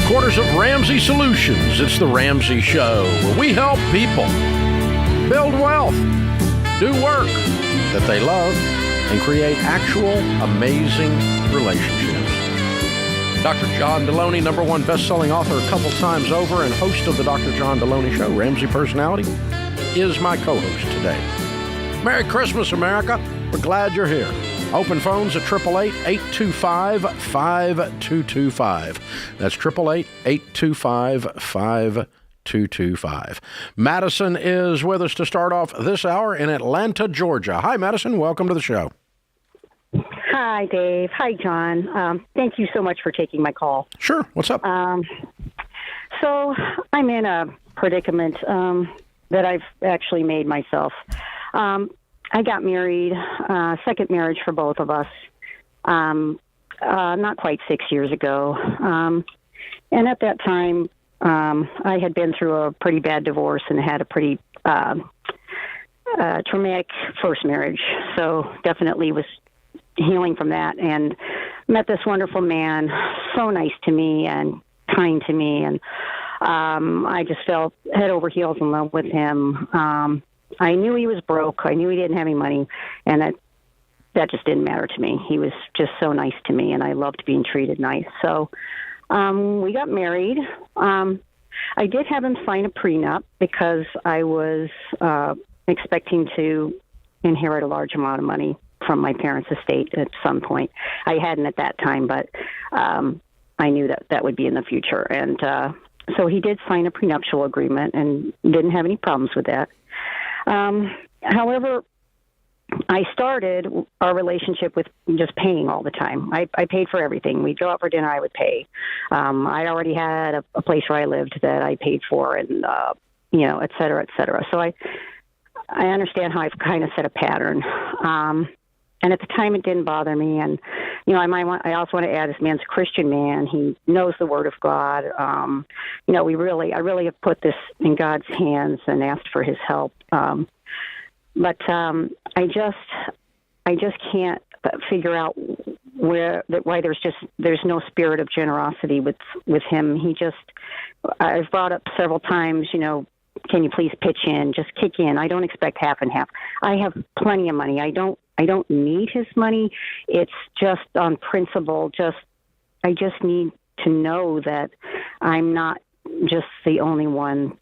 headquarters of Ramsey Solutions. It's the Ramsey Show, where we help people build wealth, do work that they love, and create actual amazing relationships. Dr. John Deloney, #1 best-selling author a couple times over and host of the Dr. John Deloney Show, Ramsey Personality, is my co-host today. Merry Christmas, America. We're glad you're here. Open phones at 888-825-5225. That's 888-825-5225. Madison is with us to start off this hour in Atlanta, Georgia. Hi, Madison. Welcome to the show. Hi, Dave. Hi, John. Thank you so much for taking my call. Sure. What's up? So I'm in a predicament that I've actually made myself. I got married, second marriage for both of us, not quite 6 years ago. And at that time, I had been through a pretty bad divorce and had a pretty traumatic first marriage. So definitely was healing from that, and met this wonderful man, so nice to me and kind to me. And I just fell head over heels in love with him. I knew he was broke. I knew he didn't have any money, and that just didn't matter to me. He was just so nice to me, and I loved being treated nice. So we got married. I did have him sign a prenup because I was expecting to inherit a large amount of money from my parents' estate at some point. I hadn't at that time, but I knew that would be in the future. And so he did sign a prenuptial agreement and didn't have any problems with that. However, I started our relationship with just paying all the time. I paid for everything. We'd go out for dinner, I would pay. I already had a place where I lived that I paid for, and, et cetera, et cetera. So I understand how I've kind of set a pattern. And at the time, it didn't bother me. And, I also want to add, this man's a Christian man. He knows the Word of God. I really have put this in God's hands and asked for His help. But I just can't figure out why there's no spirit of generosity with him. I've brought up several times, can you please pitch in, just kick in. I don't expect half and half. I have plenty of money. I don't need his money. It's just on principle. I just need to know that I'm not just the only one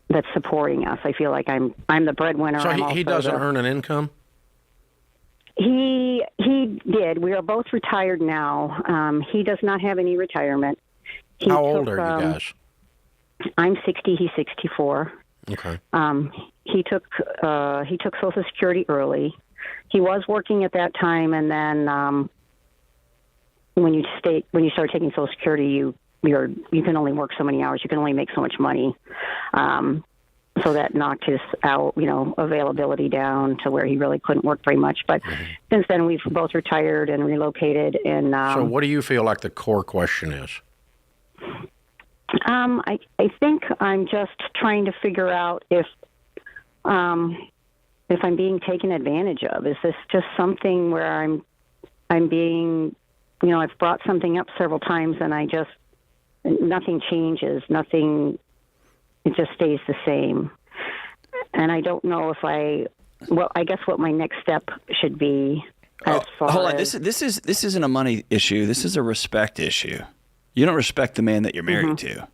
that's supporting us. I feel like I'm the breadwinner. So he doesn't earn an income? He did. We are both retired now. He does not have any retirement. How old are you guys? I'm 60. He's 64. Okay. He took Social Security early. He was working at that time, and then when you start taking Social Security, you can only work so many hours. You can only make so much money. So that knocked his availability down to where he really couldn't work very much. But since then, we've both retired and relocated. And so, what do you feel like the core question is? I think I'm just trying to figure out if I'm being taken advantage of. Is this just something where I'm being, I've brought something up several times and nothing changes, it just stays the same. And I don't know if I guess what my next step should be. Hold on, this isn't a money issue. This is a respect issue. You don't respect the man that you're married to.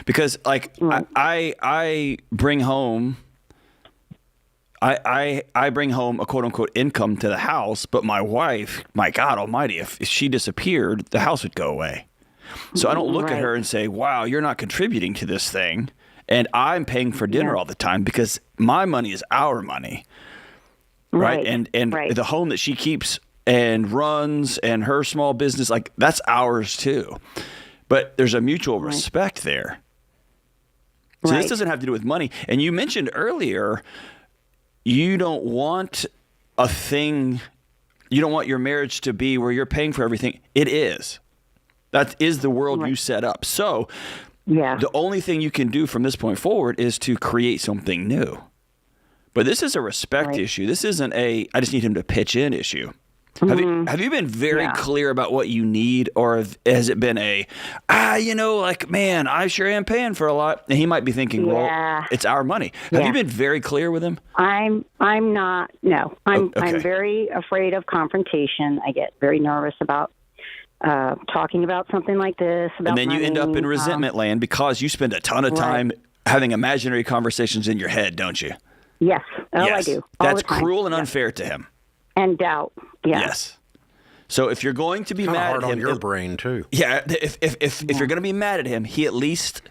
Because I bring home I bring home a quote unquote income to the house, but my wife, my God Almighty, if she disappeared, the house would go away. So I don't look at her and say, wow, you're not contributing to this thing. And I'm paying for dinner all the time because my money is our money. Right. And the home that she keeps and runs and her small business, that's ours too. But there's a mutual respect there. So this doesn't have to do with money. And you mentioned earlier, you don't want your marriage to be where you're paying for everything. It is. That is the world you set up. So the only thing you can do from this point forward is to create something new. But this is a respect issue. This isn't I just need him to pitch in issue. Have you been very clear about what you need, or has it been man, I sure am paying for a lot, and he might be thinking, well, it's our money. Have you been very clear with him? I'm not. No, I'm very afraid of confrontation. I get very nervous about talking about something like this. About and then money. You end up in resentment land because you spend a ton of time having imaginary conversations in your head, don't you? Yes. Yes. I do. That's cruel and unfair to him. And doubt. Yeah. Yes. So if you're going to be mad at him, on your brain too. Yeah. If you're going to be mad at him, he at least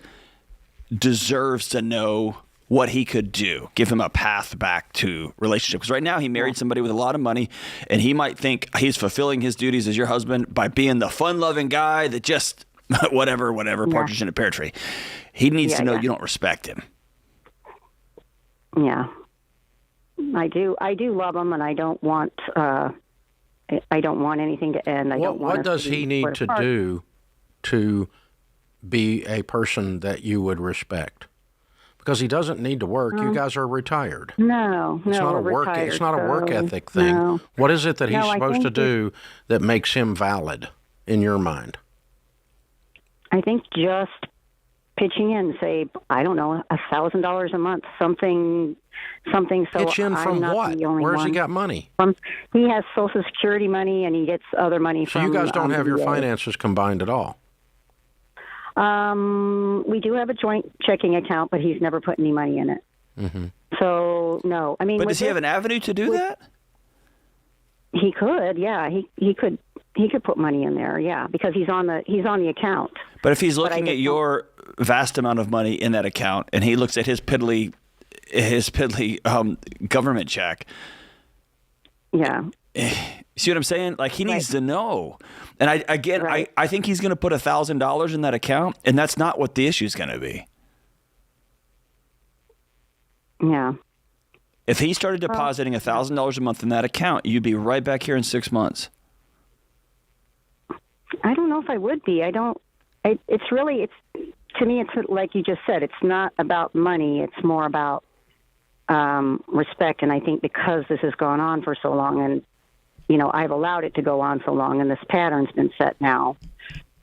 deserves to know what he could do. Give him a path back to relationship. Because right now he married somebody with a lot of money, and he might think he's fulfilling his duties as your husband by being the fun-loving guy that just whatever, partridge in a pear tree. He needs to know you don't respect him. Yeah. I do love him, and I don't want anything to end. What does he need to do to be a person that you would respect? Because he doesn't need to work. You guys are retired. No, it's not a work. Retired, it's not a work ethic thing. No. What is it that he's supposed to do that makes him valid in your mind? I think just pitching in, say, I don't know, $1,000 a month, something. So pitch in from I'm not what? the only Where's one. he got money? He has Social Security money, and he gets other money from. So you guys don't have your finances combined at all. We do have a joint checking account, but he's never put any money in it. Mm-hmm. So no, I mean. But does he have an avenue to do that? He could, yeah. He could put money in there, yeah, because he's on the account. But if he's looking at your vast amount of money in that account, and he looks at his piddly government check. Yeah. See what I'm saying? Like, he needs to know. And I think he's going to put $1,000 in that account, and that's not what the issue is going to be. Yeah. If he started depositing $1,000 a month in that account, you'd be right back here in 6 months. I don't know if I would be. To me, it's like you just said, it's not about money. It's more about respect. And I think because this has gone on for so long, and, I've allowed it to go on so long, and this pattern's been set now,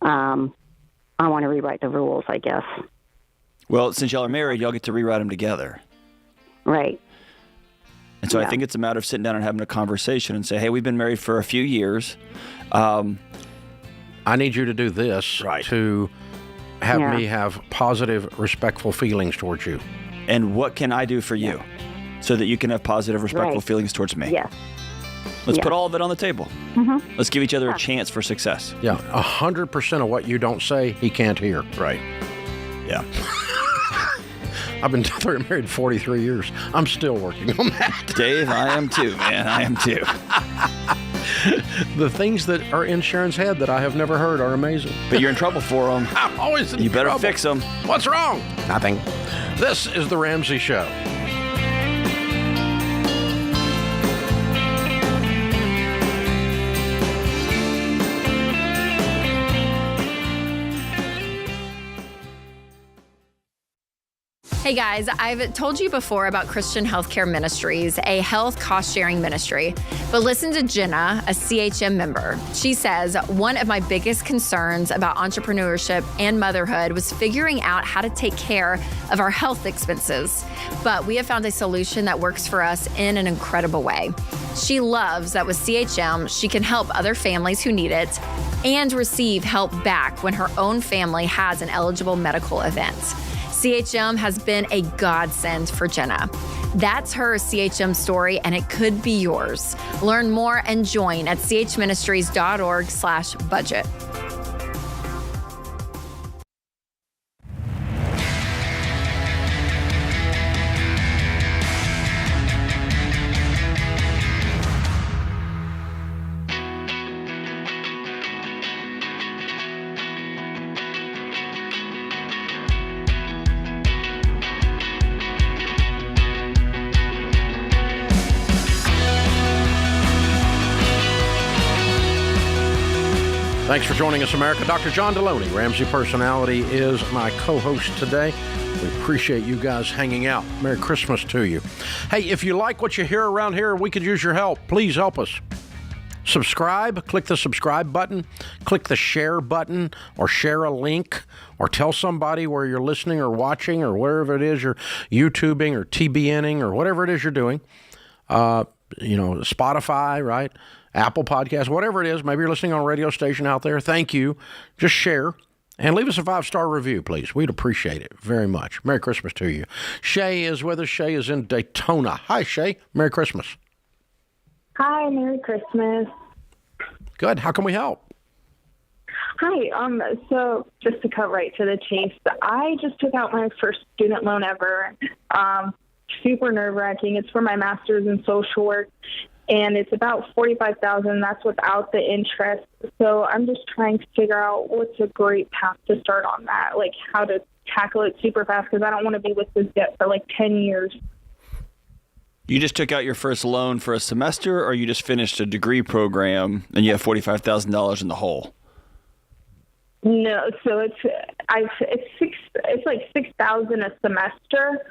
I want to rewrite the rules, I guess. Well, since y'all are married, y'all get to rewrite them together. Right. And so I think it's a matter of sitting down and having a conversation and say, hey, we've been married for a few years. I need you to do this to have me have positive, respectful feelings towards you. And what can I do for you so that you can have positive, respectful feelings towards me? Yes. Let's put all of it on the table. Mm-hmm. Let's give each other a chance for success. Yeah, 100% of what you don't say, he can't hear. Right. Yeah. I've been married 43 years. I'm still working on that. Dave, I am too, man. I am too. The things that are in Sharon's head that I have never heard are amazing. But you're in trouble for them. I'm always in trouble. You better fix them. What's wrong? Nothing. This is The Ramsey Show. Hey guys, I've told you before about Christian Healthcare Ministries, a health cost-sharing ministry. But listen to Jenna, a CHM member. She says, one of my biggest concerns about entrepreneurship and motherhood was figuring out how to take care of our health expenses. But we have found a solution that works for us in an incredible way. She loves that with CHM, she can help other families who need it and receive help back when her own family has an eligible medical event. CHM has been a godsend for Jenna. That's her CHM story, and it could be yours. Learn more and join at chministries.org/budget. Thanks for joining us, America. Dr. John Deloney, Ramsey Personality, is my co-host today. We appreciate you guys hanging out. Merry Christmas to you. Hey, if you like what you hear around here, we could use your help. Please help us. Subscribe, click the subscribe button, click the share button, or share a link, or tell somebody where you're listening or watching or wherever it is you're YouTubing or TBNing or whatever it is you're doing. Spotify, right? Apple Podcasts, whatever it is. Maybe you're listening on a radio station out there. Thank you. Just share. And leave us a 5-star review, please. We'd appreciate it very much. Merry Christmas to you. Shay is with us. Shay is in Daytona. Hi, Shay. Merry Christmas. Hi, Merry Christmas. Good. How can we help? Hi. So just to cut right to the chase, I just took out my first student loan ever. Super nerve-wracking. It's for my master's in social work, and it's about $45,000. That's without the interest. So I'm just trying to figure out what's a great path to start on that, like how to tackle it super fast, because I don't want to be with this debt for like 10 years. You just took out your first loan for a semester, or you just finished a degree program and you have $45,000 in the hole? No, so it's like $6,000 a semester,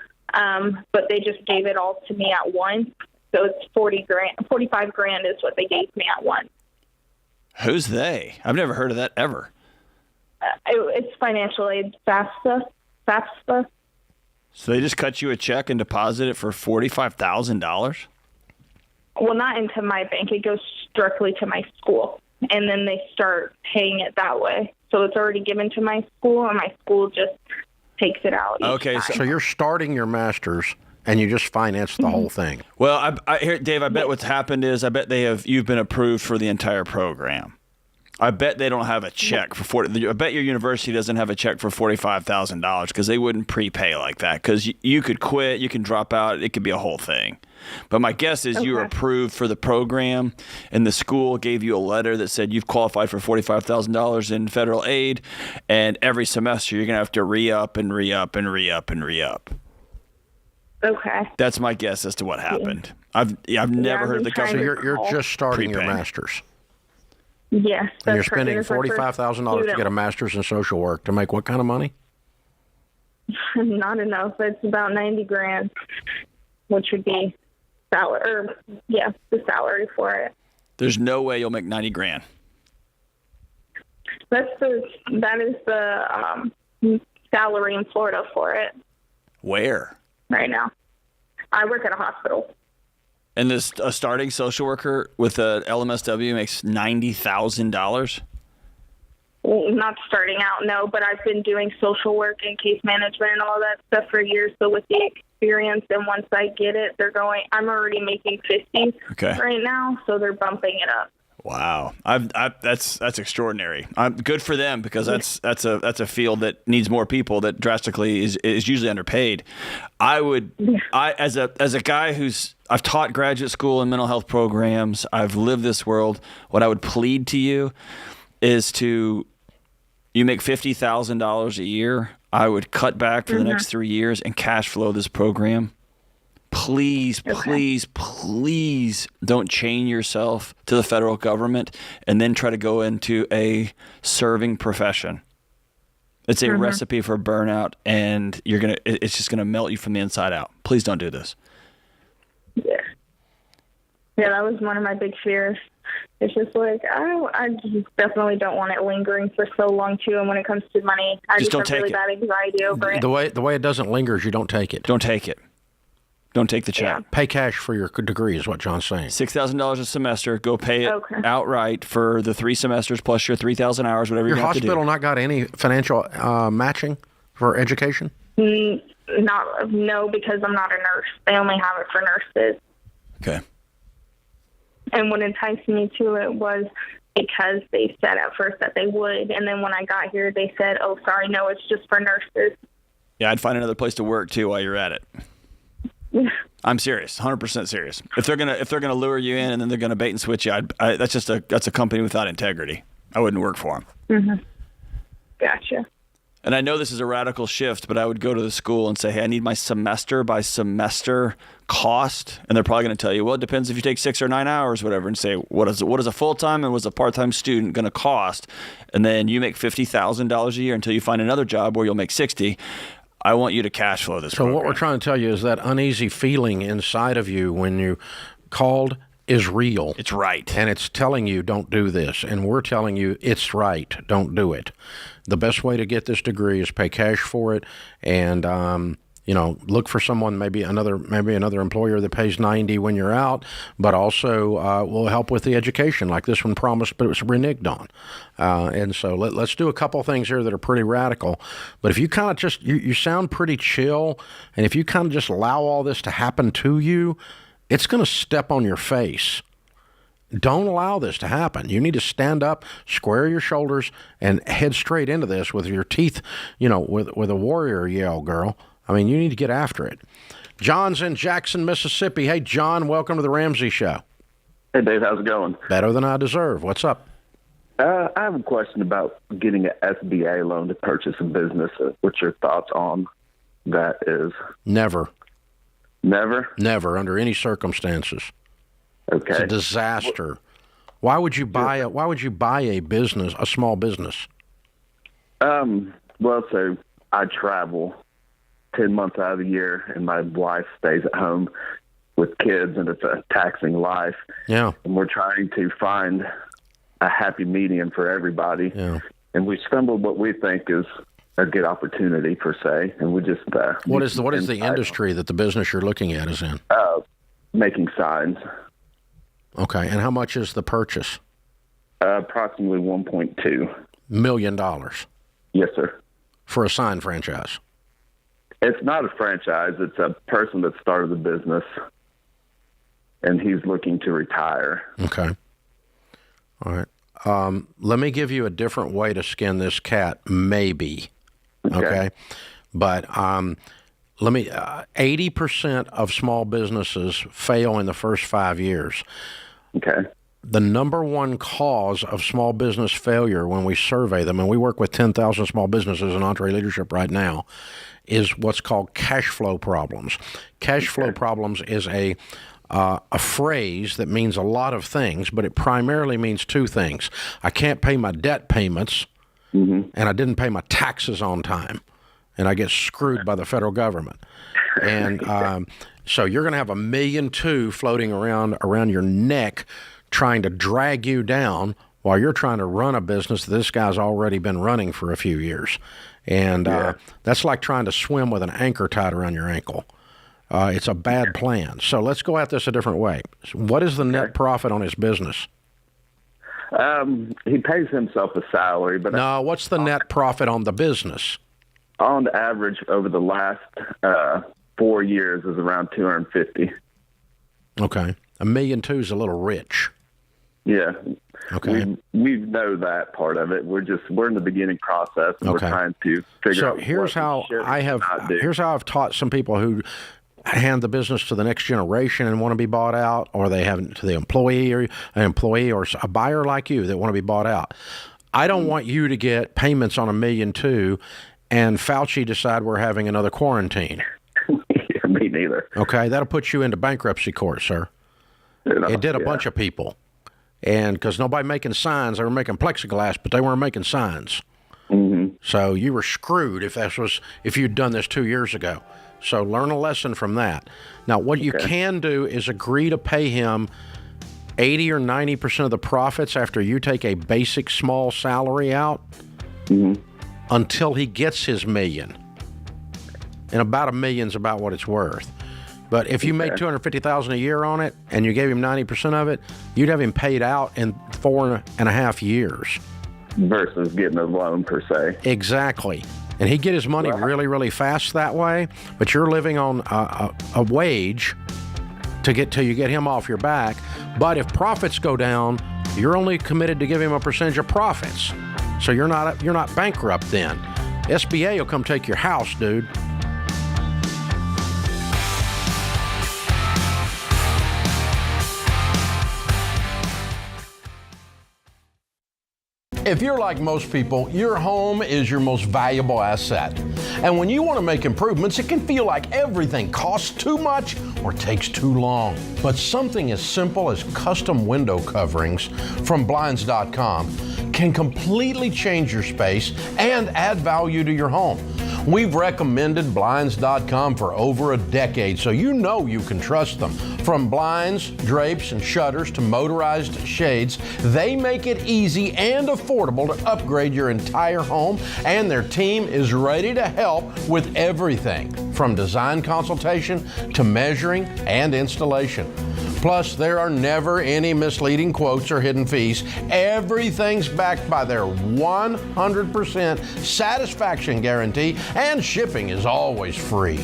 but they just gave it all to me at once. So it's $45,000 is what they gave me at once. Who's they? I've never heard of that ever. It's financial aid, FAFSA. So they just cut you a check and deposit it for $45,000? Well, not into my bank. It goes directly to my school, and then they start paying it that way. So it's already given to my school, and my school just takes it out. Okay, so you're starting your master's, and you just finance the whole thing. Well, I hear, Dave, I bet what's happened is you've been approved for the entire program. I bet they don't have a check for I bet your university doesn't have a check for $45,000 because they wouldn't prepay like that. Because you could quit, you can drop out, it could be a whole thing. But my guess is you were approved for the program, and the school gave you a letter that said you've qualified for $45,000 in federal aid, and every semester you're gonna have to re-up and re-up and re-up and re-up. Okay. That's my guess as to what happened. I've never heard of the So government. you're just starting your prepay. master's. Yes. And you're spending $45,000 to get a master's in social work to make what kind of money? Not enough. It's about $90,000, which would be the salary for it. There's no way you'll make $90,000. That is the salary in Florida for it. Where? Right now, I work at a hospital. And a starting social worker with a LMSW makes $90,000? Well, not starting out, no, but I've been doing social work and case management and all that stuff for years. So with the experience, and once I get it, I'm already making 50 right now, so they're bumping it up. Wow, that's extraordinary. Good for them, because that's a field that needs more people, that drastically is usually underpaid. As a guy I've taught graduate school and mental health programs, I've lived this world. What I would plead to you is you make $50,000 a year. I would cut back for the next 3 years and cash flow this program. Please, please, please don't chain yourself to the federal government and then try to go into a serving profession. It's a recipe for burnout, and it's just gonna melt you from the inside out. Please don't do this. Yeah, that was one of my big fears. It's just like, I just definitely don't want it lingering for so long, too. And when it comes to money, I just have really bad anxiety over it. The way it doesn't linger is you don't take it. Don't take it. Don't take the check. Yeah. Pay cash for your degree is what John's saying. $6,000 a semester. Go pay it outright for the 3 semesters plus your 3,000 hours, whatever you have to do. Your hospital not got any financial matching for education? No, because I'm not a nurse. They only have it for nurses. Okay. And what enticed me to it was because they said at first that they would, and then when I got here, they said, "Oh, sorry, no, it's just for nurses." Yeah, I'd find another place to work too while you're at it. I'm serious, 100% serious. If they're gonna lure you in and then they're gonna bait and switch you, that's a company without integrity. I wouldn't work for them. Gotcha. And I know this is a radical shift, but I would go to the school and say, hey, I need my semester by semester cost. And they're probably going to tell you, well, it depends if you take 6 or 9 hours, whatever, and say, what is a full-time and what's a part-time student going to cost? And then you make $50,000 a year until you find another job where you'll make $60,000. I want you to cash flow this program. What we're trying to tell you is that uneasy feeling inside of you when you called is real. It's right. And it's telling you don't do this. And we're telling you it's right. Don't do it. The best way to get this degree is pay cash for it and look for someone, maybe another employer that pays $90 when you're out, but also will help with the education like this one promised, but it was reneged on. And so let's do a couple things here that are pretty radical. But if you kind of just, you sound pretty chill, and if you kind of just allow all this to happen to you, it's going to step on your face. Don't allow this to happen. You need to stand up, square your shoulders, and head straight into this with your teeth, with a warrior yell, girl. I mean, you need to get after it. John's in Jackson, Mississippi. Hey, John, welcome to the Ramsey Show. Hey, Dave, how's it going? Better than I deserve. What's up? I have a question about getting an SBA loan to purchase a business. What's your thoughts on that is? Never. Never? Never, under any circumstances. Okay. It's a disaster. Why would you buy a business, a small business? Well, so I travel 10 months out of the year, and my wife stays at home with kids, and it's a taxing life. Yeah. And we're trying to find a happy medium for everybody. Yeah. And we stumbled what we think is a good opportunity, per se, and we just... What is the industry that the business you're looking at is in? Making signs. Okay, and how much is the purchase? Approximately $1.2 million. Yes, sir. For a sign franchise? It's not a franchise. It's a person that started the business, and he's looking to retire. Okay. All right. Let me give you a different way to skin this cat, maybe. Okay? But 80% of small businesses fail in the first 5 years. Okay. The number one cause of small business failure when we survey them, and we work with 10,000 small businesses in EntreLeadership right now, is what's called cash flow problems. Cash flow problems is a phrase that means a lot of things, but it primarily means two things. I can't pay my debt payments, and I didn't pay my taxes on time, and I get screwed by the federal government. And so you're going to have $1.2 million floating around your neck trying to drag you down while you're trying to run a business that this guy's already been running for a few years. And that's like trying to swim with an anchor tied around your ankle. It's a bad plan. So let's go at this a different way. What is the net profit on his business? He pays himself a salary. But no, what's the net profit on the business? On average, over the last 4 years, is around $250,000. Okay. $1.2 million is a little rich. Yeah. Okay. We know that part of it. We're in the beginning process, and we're trying to figure out. So here's how I've taught some people who hand the business to the next generation and want to be bought out, or they have it to the employee or a buyer like you that want to be bought out. I don't want you to get payments on $1.2 million and Fauci decide we're having another quarantine. Yeah, me neither. Okay, that'll put you into bankruptcy court, sir. It did a bunch of people. And because nobody making signs, they were making plexiglass, but they weren't making signs. Mm-hmm. So you were screwed if you'd done this 2 years ago. So learn a lesson from that. Now, what you can do is agree to pay him 80 or 90% of the profits after you take a basic small salary out until he gets his $1 million. And about $1 million's about what it's worth. But if you made $250,000 a year on it and you gave him 90% of it, you'd have him paid out in 4.5 years. Versus getting a loan, per se. Exactly. And he'd get his money really, really fast that way, but you're living on a wage till you get him off your back. But if profits go down, you're only committed to give him a percentage of profits. So you're not bankrupt then. SBA will come take your house, dude. If you're like most people, your home is your most valuable asset. And when you want to make improvements, it can feel like everything costs too much or takes too long. But something as simple as custom window coverings from Blinds.com can completely change your space and add value to your home. We've recommended Blinds.com for over a decade, so you know you can trust them. From blinds, drapes, and shutters to motorized shades, they make it easy and affordable to upgrade your entire home, and their team is ready to help with everything from design consultation to measuring and installation. Plus, there are never any misleading quotes or hidden fees. Everything's backed by their 100% satisfaction guarantee, and shipping is always free.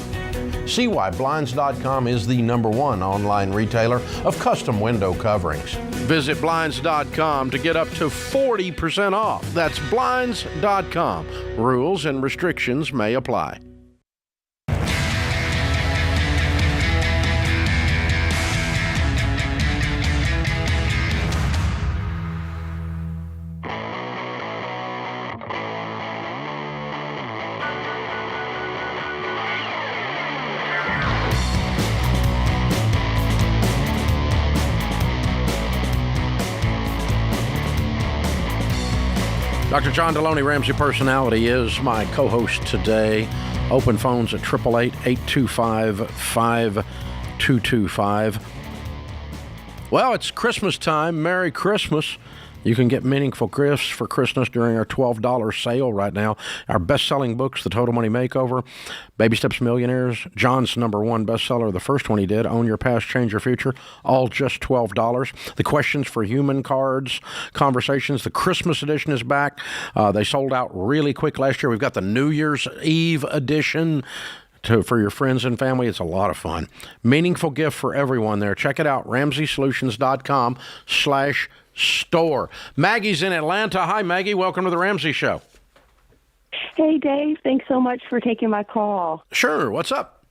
See why Blinds.com is the #1 online retailer of custom window coverings. Visit Blinds.com to get up to 40% off. That's Blinds.com. Rules and restrictions may apply. Dr. John Deloney, Ramsey Personality, is my co-host today. Open phones at 888-825-5225. Well, it's Christmas time. Merry Christmas. You can get meaningful gifts for Christmas during our $12 sale right now. Our best-selling books, The Total Money Makeover, Baby Steps Millionaires, John's #1 bestseller, the first one he did, Own Your Past, Change Your Future, all just $12. The Questions for Human cards, Conversations, the Christmas edition is back. They sold out really quick last year. We've got the New Year's Eve edition for your friends and family. It's a lot of fun. Meaningful gift for everyone there. Check it out, RamseySolutions.com/store. Maggie's in Atlanta. Hi, Maggie. Welcome to the Ramsey Show. Hey, Dave. Thanks so much for taking my call. Sure. What's up?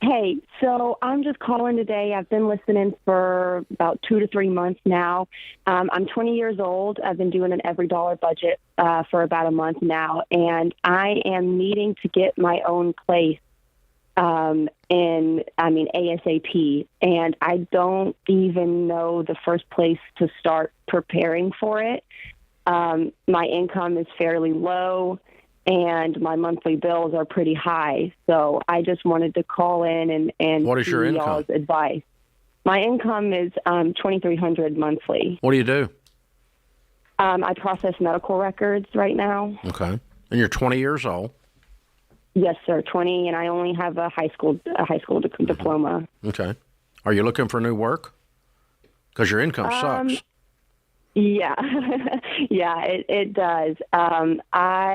Hey, so I'm just calling today. I've been listening for about 2 to 3 months now. I'm 20 years old. I've been doing an every dollar budget for about a month now, and I am needing to get my own place ASAP, and I don't even know the first place to start preparing for it. My income is fairly low, and my monthly bills are pretty high. So I just wanted to call in and what is your income? Y'all's advice. My income is $2,300 monthly. What do you do? I process medical records right now. Okay, and you're 20 years old. Yes, sir. 20, and I only have a high school diploma. Okay. Are you looking for new work? Because your income sucks. Yeah, yeah, it does. I've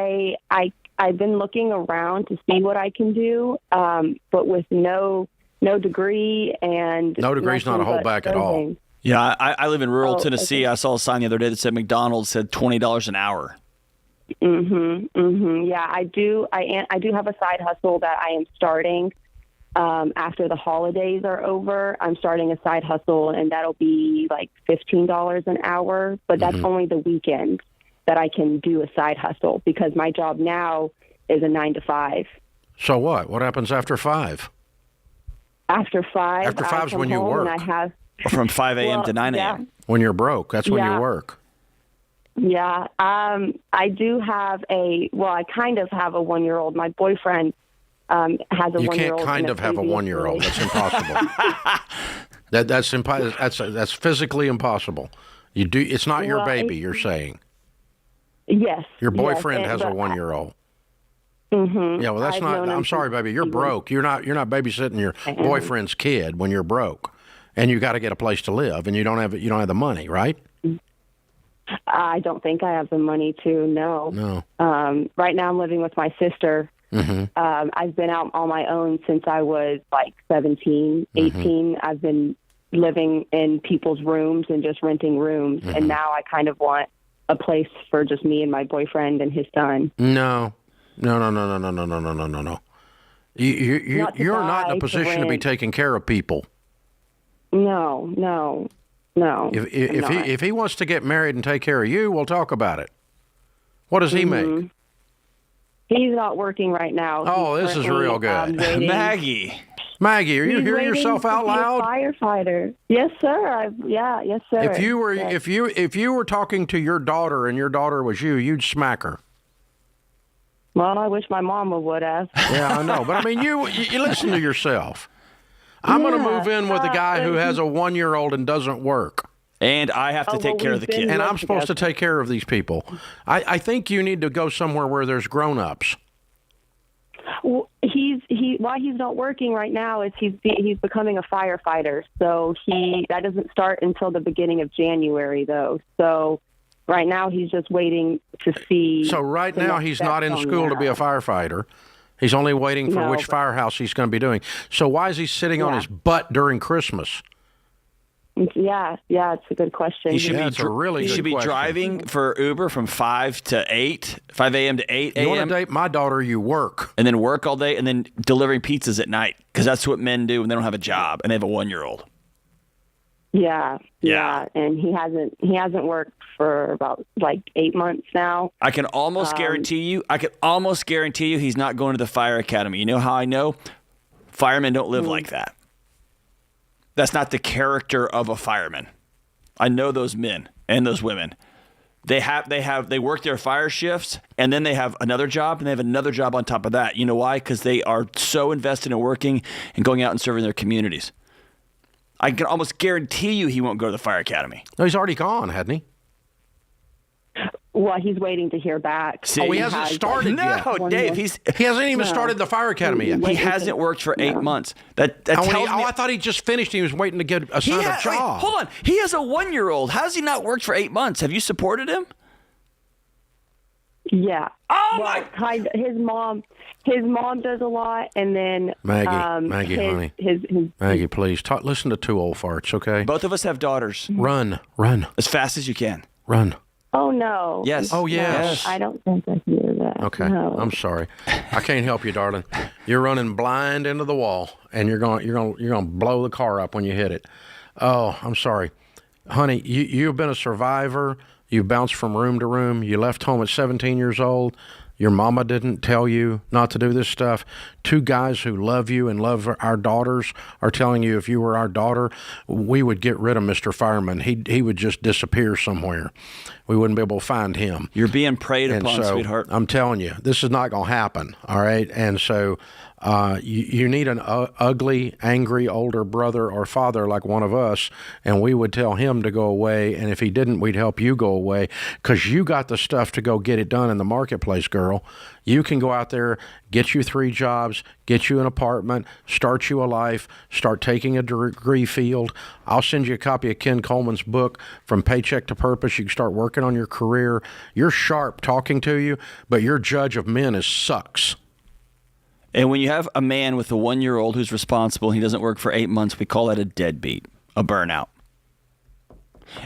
been looking around to see what I can do, but with no degree and no degree's not a holdback at all. Yeah, I live in rural Tennessee. Okay. I saw a sign the other day that said McDonald's said $20 an hour. Yeah, I do have a side hustle that I am starting after the holidays are over. I'm starting a side hustle, and that'll be like $15 an hour. But that's only the weekend that I can do a side hustle, because my job now is a 9 to 5. So what? What happens after 5? After 5? After 5 is when you work. I have from 5 a.m. to 9 a.m. When you're broke, that's when you work. Yeah, I do have I kind of have a 1-year-old. My boyfriend has a 1-year-old. You can't kind of have a 1-year-old. That's impossible. That's physically impossible. You do. It's not your baby. You're saying. Yes. Your boyfriend has a 1-year-old. Mm-hmm. Yeah. Well, that's not. I'm sorry, baby. You're broke. You're not babysitting your boyfriend's kid when you're broke, and you got to get a place to live, and you don't have the money, right? I don't think I have the money to. No. Right now, I'm living with my sister. I've been out on my own since I was like 17, 18. I've been living in people's rooms and just renting rooms, and now I kind of want a place for just me and my boyfriend and his son. No. You're not in a position to be taking care of people. No. If he wants to get married and take care of you, we'll talk about it. What does he make? He's not working right now. Oh, this is real good. Maggie, are you hearing yourself out loud? Firefighter. Yes, sir. Yes, sir. If you were talking to your daughter and your daughter was you, you'd smack her. Well, I wish my mama would have. Yeah, I know. But, I mean, you listen to yourself. I'm going to move in with a guy who has a 1-year-old and doesn't work. And I have to take care of the kid. And I'm supposed to take care of these people. I think you need to go somewhere where there's grown-ups. Well, why he's not working right now is he's becoming a firefighter. So that doesn't start until the beginning of January, though. So right now he's just waiting to see. So right now he's not in school to be a firefighter. He's only waiting for which firehouse he's going to be doing. So why is he sitting on his butt during Christmas? Yeah, it's a good question. He should be driving for Uber from 5 to 8, 5 a.m. to 8 a.m. You want to date my daughter, you work. And then work all day and then delivering pizzas at night because that's what men do when they don't have a job and they have a 1-year-old. Yeah. And he hasn't worked for about 8 months now. I can almost guarantee you he's not going to the fire academy. You know how I know? Firemen don't live like that. That's not the character of a fireman. I know those men and those women. They work their fire shifts and then they have another job and they have another job on top of that. You know why? Because they are so invested in working and going out and serving their communities. I can almost guarantee you he won't go to the fire academy. No, he's already gone, hadn't he? Well, he's waiting to hear back. See, he hasn't started yet. No, Dave, he hasn't even started the fire academy yet. He hasn't worked for 8 months. That tells me. I thought he just finished. He was waiting to get assigned a job. Wait, hold on. He has a 1-year-old. How has he not worked for 8 months? Have you supported him? Yeah. Oh my! His mom does a lot, and then Maggie, honey, Maggie, please listen to two old farts, okay? Both of us have daughters. Run as fast as you can. Run. Oh no. Yes. Oh yes. No, I don't think I can do that. Okay. No. I'm sorry. I can't help you, darling. You're running blind into the wall, and you're going to blow the car up when you hit it. Oh, I'm sorry, honey. You've been a survivor. You bounced from room to room. You left home at 17 years old. Your mama didn't tell you not to do this stuff. Two guys who love you and love our daughters are telling you if you were our daughter, we would get rid of Mr. Fireman. He would just disappear somewhere. We wouldn't be able to find him. You're being preyed upon, sweetheart. I'm telling you, this is not going to happen, all right? And so you need an ugly, angry older brother or father like one of us, and we would tell him to go away, and if he didn't, we'd help you go away because you got the stuff to go get it done in the marketplace, girl. You can go out there, get you 3 jobs, get you an apartment, start you a life, start taking a degree field. I'll send you a copy of Ken Coleman's book, From Paycheck to Purpose. You can start working on your career. You're sharp talking to you, but your judge of men is sucks. And when you have a man with a 1-year-old who's responsible, he doesn't work for 8 months, we call that a deadbeat, a burnout.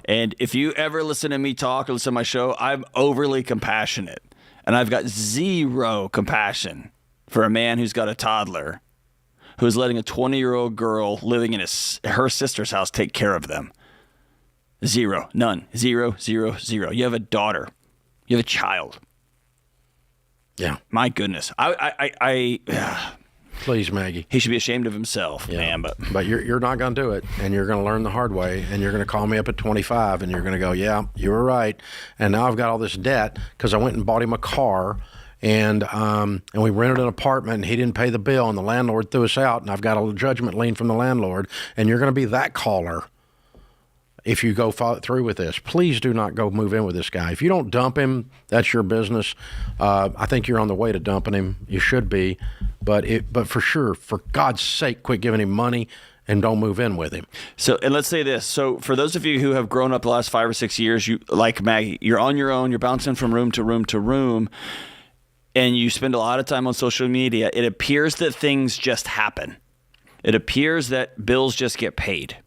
And if you ever listen to me talk or listen to my show, I'm overly compassionate. And I've got zero compassion for a man who's got a toddler who's letting a 20-year-old girl living in her sister's house take care of them. Zero. None. Zero, zero, zero. You have a daughter. You have a child. Yeah. My goodness. Please, Maggie. He should be ashamed of himself, man. But you're not going to do it, and you're going to learn the hard way, and you're going to call me up at 25, and you're going to go, yeah, you were right. And now I've got all this debt because I went and bought him a car, and we rented an apartment, and he didn't pay the bill, and the landlord threw us out, and I've got a judgment lien from the landlord, and you're going to be that caller. If you go through with this, please do not go move in with this guy. If you don't dump him, that's your business. I think you're on the way to dumping him. You should be. But for sure, for God's sake, quit giving him money and don't move in with him. So, and let's say this. So for those of you who have grown up the last 5 or 6 years, you like Maggie, you're on your own. You're bouncing from room to room to room. And you spend a lot of time on social media. It appears that things just happen. It appears that bills just get paid.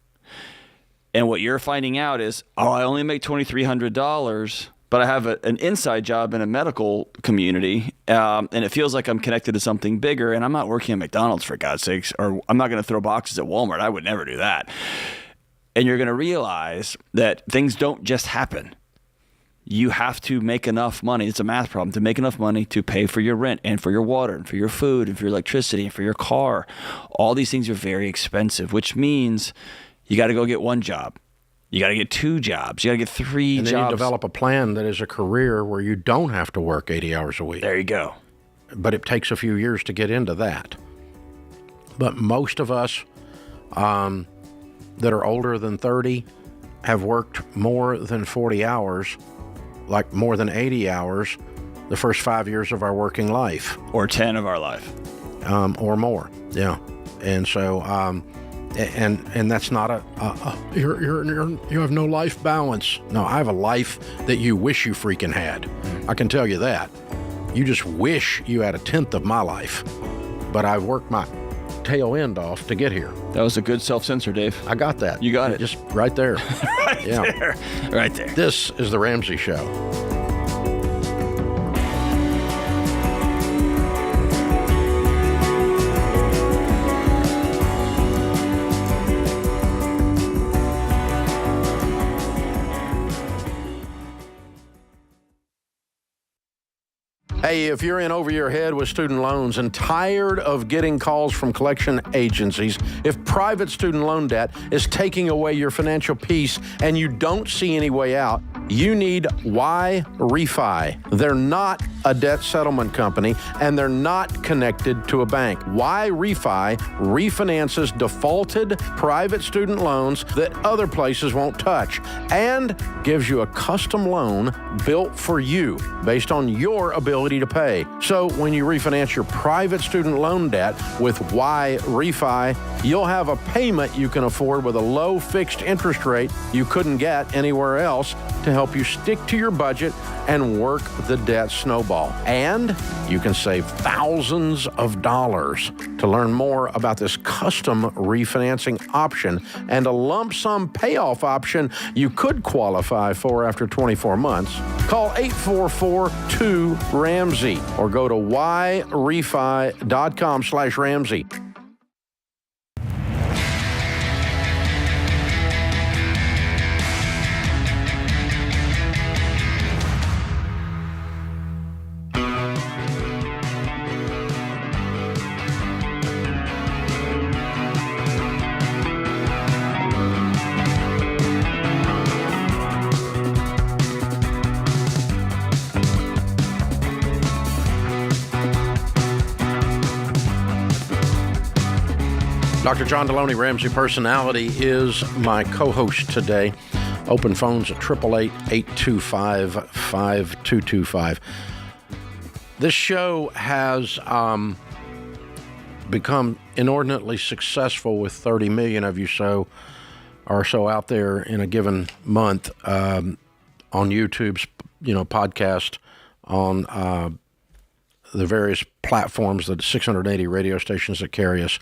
And what you're finding out is, I only make $2,300, but I have an inside job in a medical community, and it feels like I'm connected to something bigger, and I'm not working at McDonald's, for God's sakes, or I'm not going to throw boxes at Walmart. I would never do that. And you're going to realize that things don't just happen. You have to make enough money. It's a math problem to make enough money to pay for your rent and for your water and for your food and for your electricity and for your car. All these things are very expensive, which means you got to go get 1 job. You got to get 2 jobs. You got to get 3 and jobs. And then you develop a plan that is a career where you don't have to work 80 hours a week. There you go. but it takes a few years to get into that. But most of us that are older than 30 have worked more than 40 hours, like more than 80 hours, the first 5 years of our working life. Or 10 of our life. Or more, yeah. And so, and that's not you have no life balance. No, I have a life that you wish you freaking had. I can tell you that. You just wish you had a tenth of my life. But I've worked my tail end off to get here. That was a good self-censor, Dave. I got that. You got it. Just right there. Right there. This is the Ramsey Show. Hey, if you're in over your head with student loans and tired of getting calls from collection agencies, if private student loan debt is taking away your financial peace and you don't see any way out, you need Y Refi. They're not a debt settlement company and they're not connected to a bank. Y Refi refinances defaulted private student loans that other places won't touch and gives you a custom loan built for you based on your ability to pay. So when you refinance your private student loan debt with Y Refi, you'll have a payment you can afford with a low fixed interest rate you couldn't get anywhere else to help you stick to your budget and work the debt snowball. And you can save thousands of dollars. To learn more about this custom refinancing option and a lump sum payoff option you could qualify for after 24 months, call 844-2-RAMSEY or go to yrefi.com/Ramsey. Dr. John Deloney, Ramsey Personality, is my co-host today. Open phones at 888-825-5225. This show has become inordinately successful with 30 million of you or so out there in a given month on YouTube's podcast, on the various platforms, the 680 radio stations that carry us,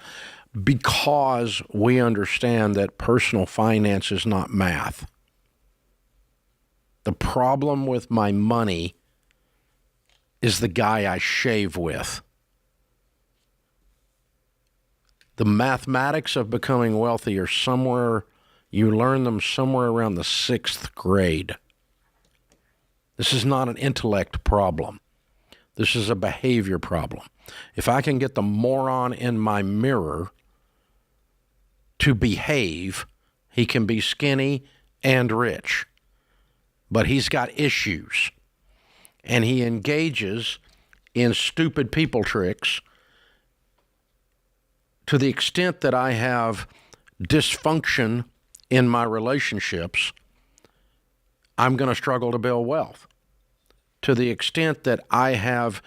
because we understand that personal finance is not math. The problem with my money is the guy I shave with. The mathematics of becoming wealthy are you learn them somewhere around the 6th grade. This is not an intellect problem. This is a behavior problem. If I can get the moron in my mirror to behave, he can be skinny and rich. But he's got issues. And he engages in stupid people tricks to the extent that I have dysfunction in my relationships. I'm going to struggle to build wealth. To the extent that I have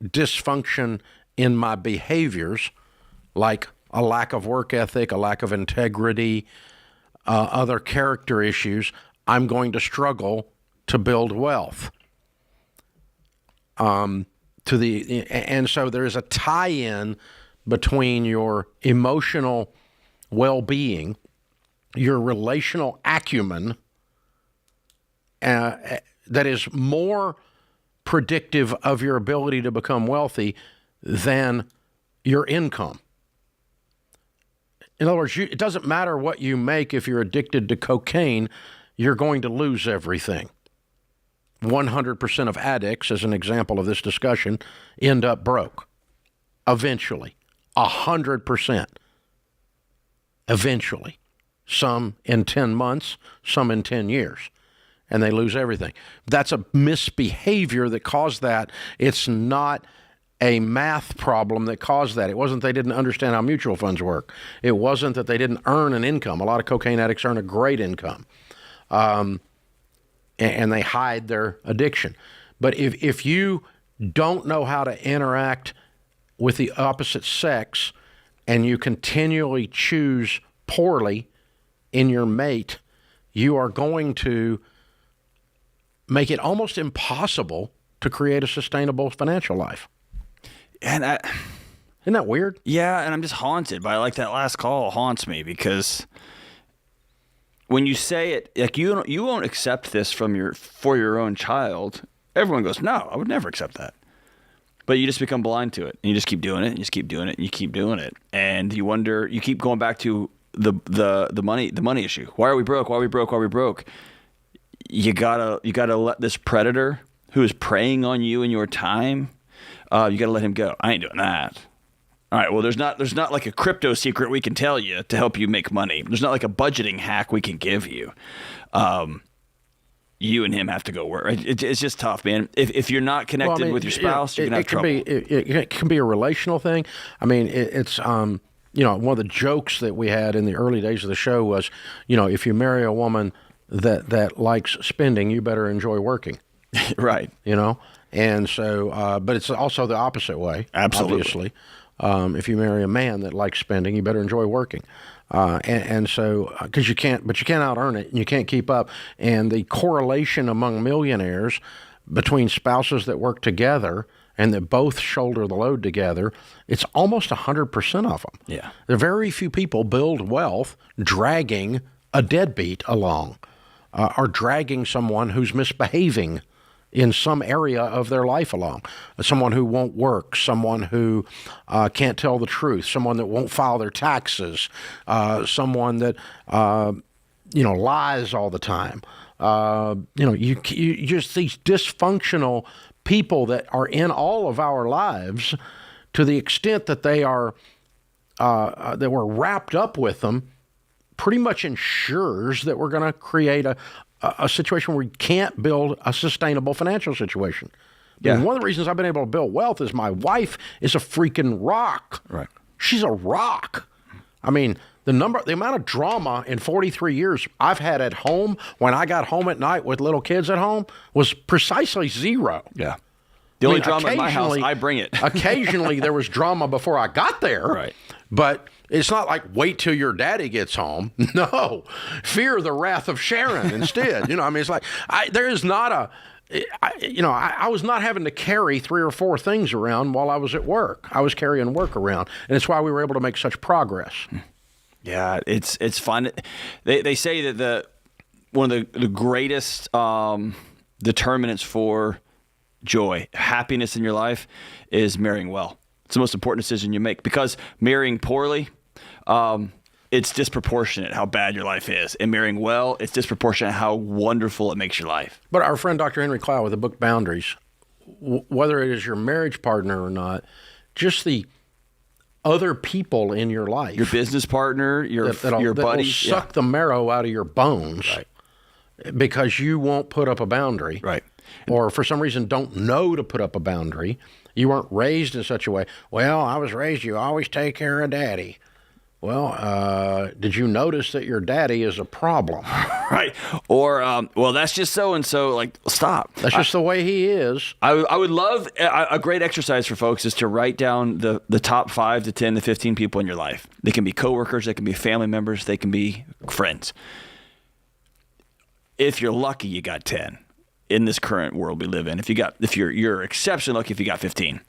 dysfunction in my behaviors, like a lack of work ethic, a lack of integrity, other character issues, I'm going to struggle to build wealth. And so there is a tie-in between your emotional well-being, your relational acumen, that is more predictive of your ability to become wealthy than your income. In other words, it doesn't matter what you make. If you're addicted to cocaine, you're going to lose everything. 100% of addicts, as an example of this discussion, end up broke. Eventually. 100%. Eventually. Some in 10 months, some in 10 years. And they lose everything. That's a misbehavior that caused that. It's not a math problem that caused that. It wasn't they didn't understand how mutual funds work. It wasn't that they didn't earn an income. A lot of cocaine addicts earn a great income, and they hide their addiction. But if you don't know how to interact with the opposite sex and you continually choose poorly in your mate, you are going to make it almost impossible to create a sustainable financial life. And isn't that weird? Yeah, and I'm just haunted by, like, that last call haunts me, because when you say it, like, you won't accept this for your own child. Everyone goes, no, I would never accept that. But you just become blind to it, and you just keep doing it, and you just keep doing it, and you keep doing it, and you wonder. You keep going back to the money issue. Why are we broke? Why are we broke? Why are we broke? You gotta let this predator who is preying on you and your time. You got to let him go. I ain't doing that. All right. Well, there's not like a crypto secret we can tell you to help you make money. There's not like a budgeting hack we can give you. You and him have to go work. It's just tough, man. If you're not connected with your spouse, you're gonna have trouble. It can be a relational thing. I mean, it's one of the jokes that we had in the early days of the show was, if you marry a woman that likes spending, you better enjoy working. Right. And so, but it's also the opposite way. Absolutely. Obviously, if you marry a man that likes spending, you better enjoy working. And so, because you can't out earn it, and you can't keep up. And the correlation among millionaires between spouses that work together and that both shoulder the load together, it's almost 100% of them. Yeah. There are very few people build wealth dragging a deadbeat along, or dragging someone who's misbehaving in some area of their life along. Someone who won't work, someone who can't tell the truth, someone that won't file their taxes, someone that lies all the time. You just these dysfunctional people that are in all of our lives, to the extent that they are that we're wrapped up with them, pretty much ensures that we're going to create a situation where we can't build a sustainable financial situation. Yeah. And one of the reasons I've been able to build wealth is my wife is a freaking rock. Right. She's a rock. I mean, the amount of drama in 43 years I've had at home when I got home at night with little kids at home was precisely zero. Yeah. The only drama in my house, I bring it. Occasionally there was drama before I got there. Right. But it's not like wait till your daddy gets home. No, fear the wrath of Sharon instead. It's like there is not I was not having to carry 3 or 4 things around while I was at work. I was carrying work around, and it's why we were able to make such progress. Yeah, it's fun. They say that one of the greatest determinants for joy, happiness in your life is marrying well. It's the most important decision you make, because marrying poorly, it's disproportionate how bad your life is. And marrying well, it's disproportionate how wonderful it makes your life. But our friend Dr. Henry Cloud with the book Boundaries, whether it is your marriage partner or not, just the other people in your life. Your business partner, your buddies. That will suck the marrow out of your bones, right, because you won't put up a boundary. Right. Or for some reason don't know to put up a boundary. You weren't raised in such a way. Well, I was raised, you always take care of daddy. Well, did you notice that your daddy is a problem? Right. Or, well, that's just so-and-so. Like, stop. That's just the way he is. I would love, a great exercise for folks is to write down the top 5 to 10 to 15 people in your life. They can be coworkers, they can be family members, they can be friends. If you're lucky, you got 10 in this current world we live in. If you're exceptionally lucky if you got 15.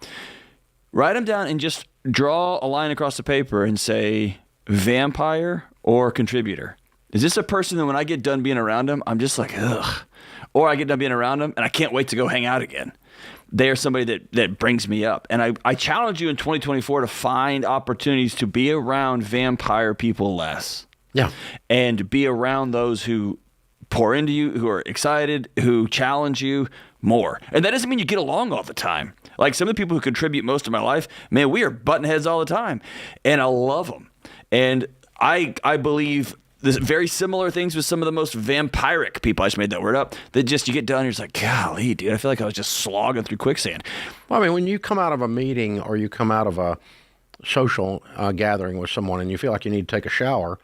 Write them down and just draw a line across the paper and say vampire or contributor. Is this a person that when I get done being around them, I'm just like, ugh. Or I get done being around them and I can't wait to go hang out again. They are somebody that brings me up. And I challenge you in 2024 to find opportunities to be around vampire people less. Yeah. And be around those who pour into you, who are excited, who challenge you more. And that doesn't mean you get along all the time. Like some of the people who contribute most of my life, man, we are button heads all the time. And I love them. And I believe very similar things with some of the most vampiric people. I just made that word up. That just you get done, you're just like, golly, dude, I feel like I was just slogging through quicksand. Well, I mean, when you come out of a meeting or you come out of a social gathering with someone and you feel like you need to take a shower,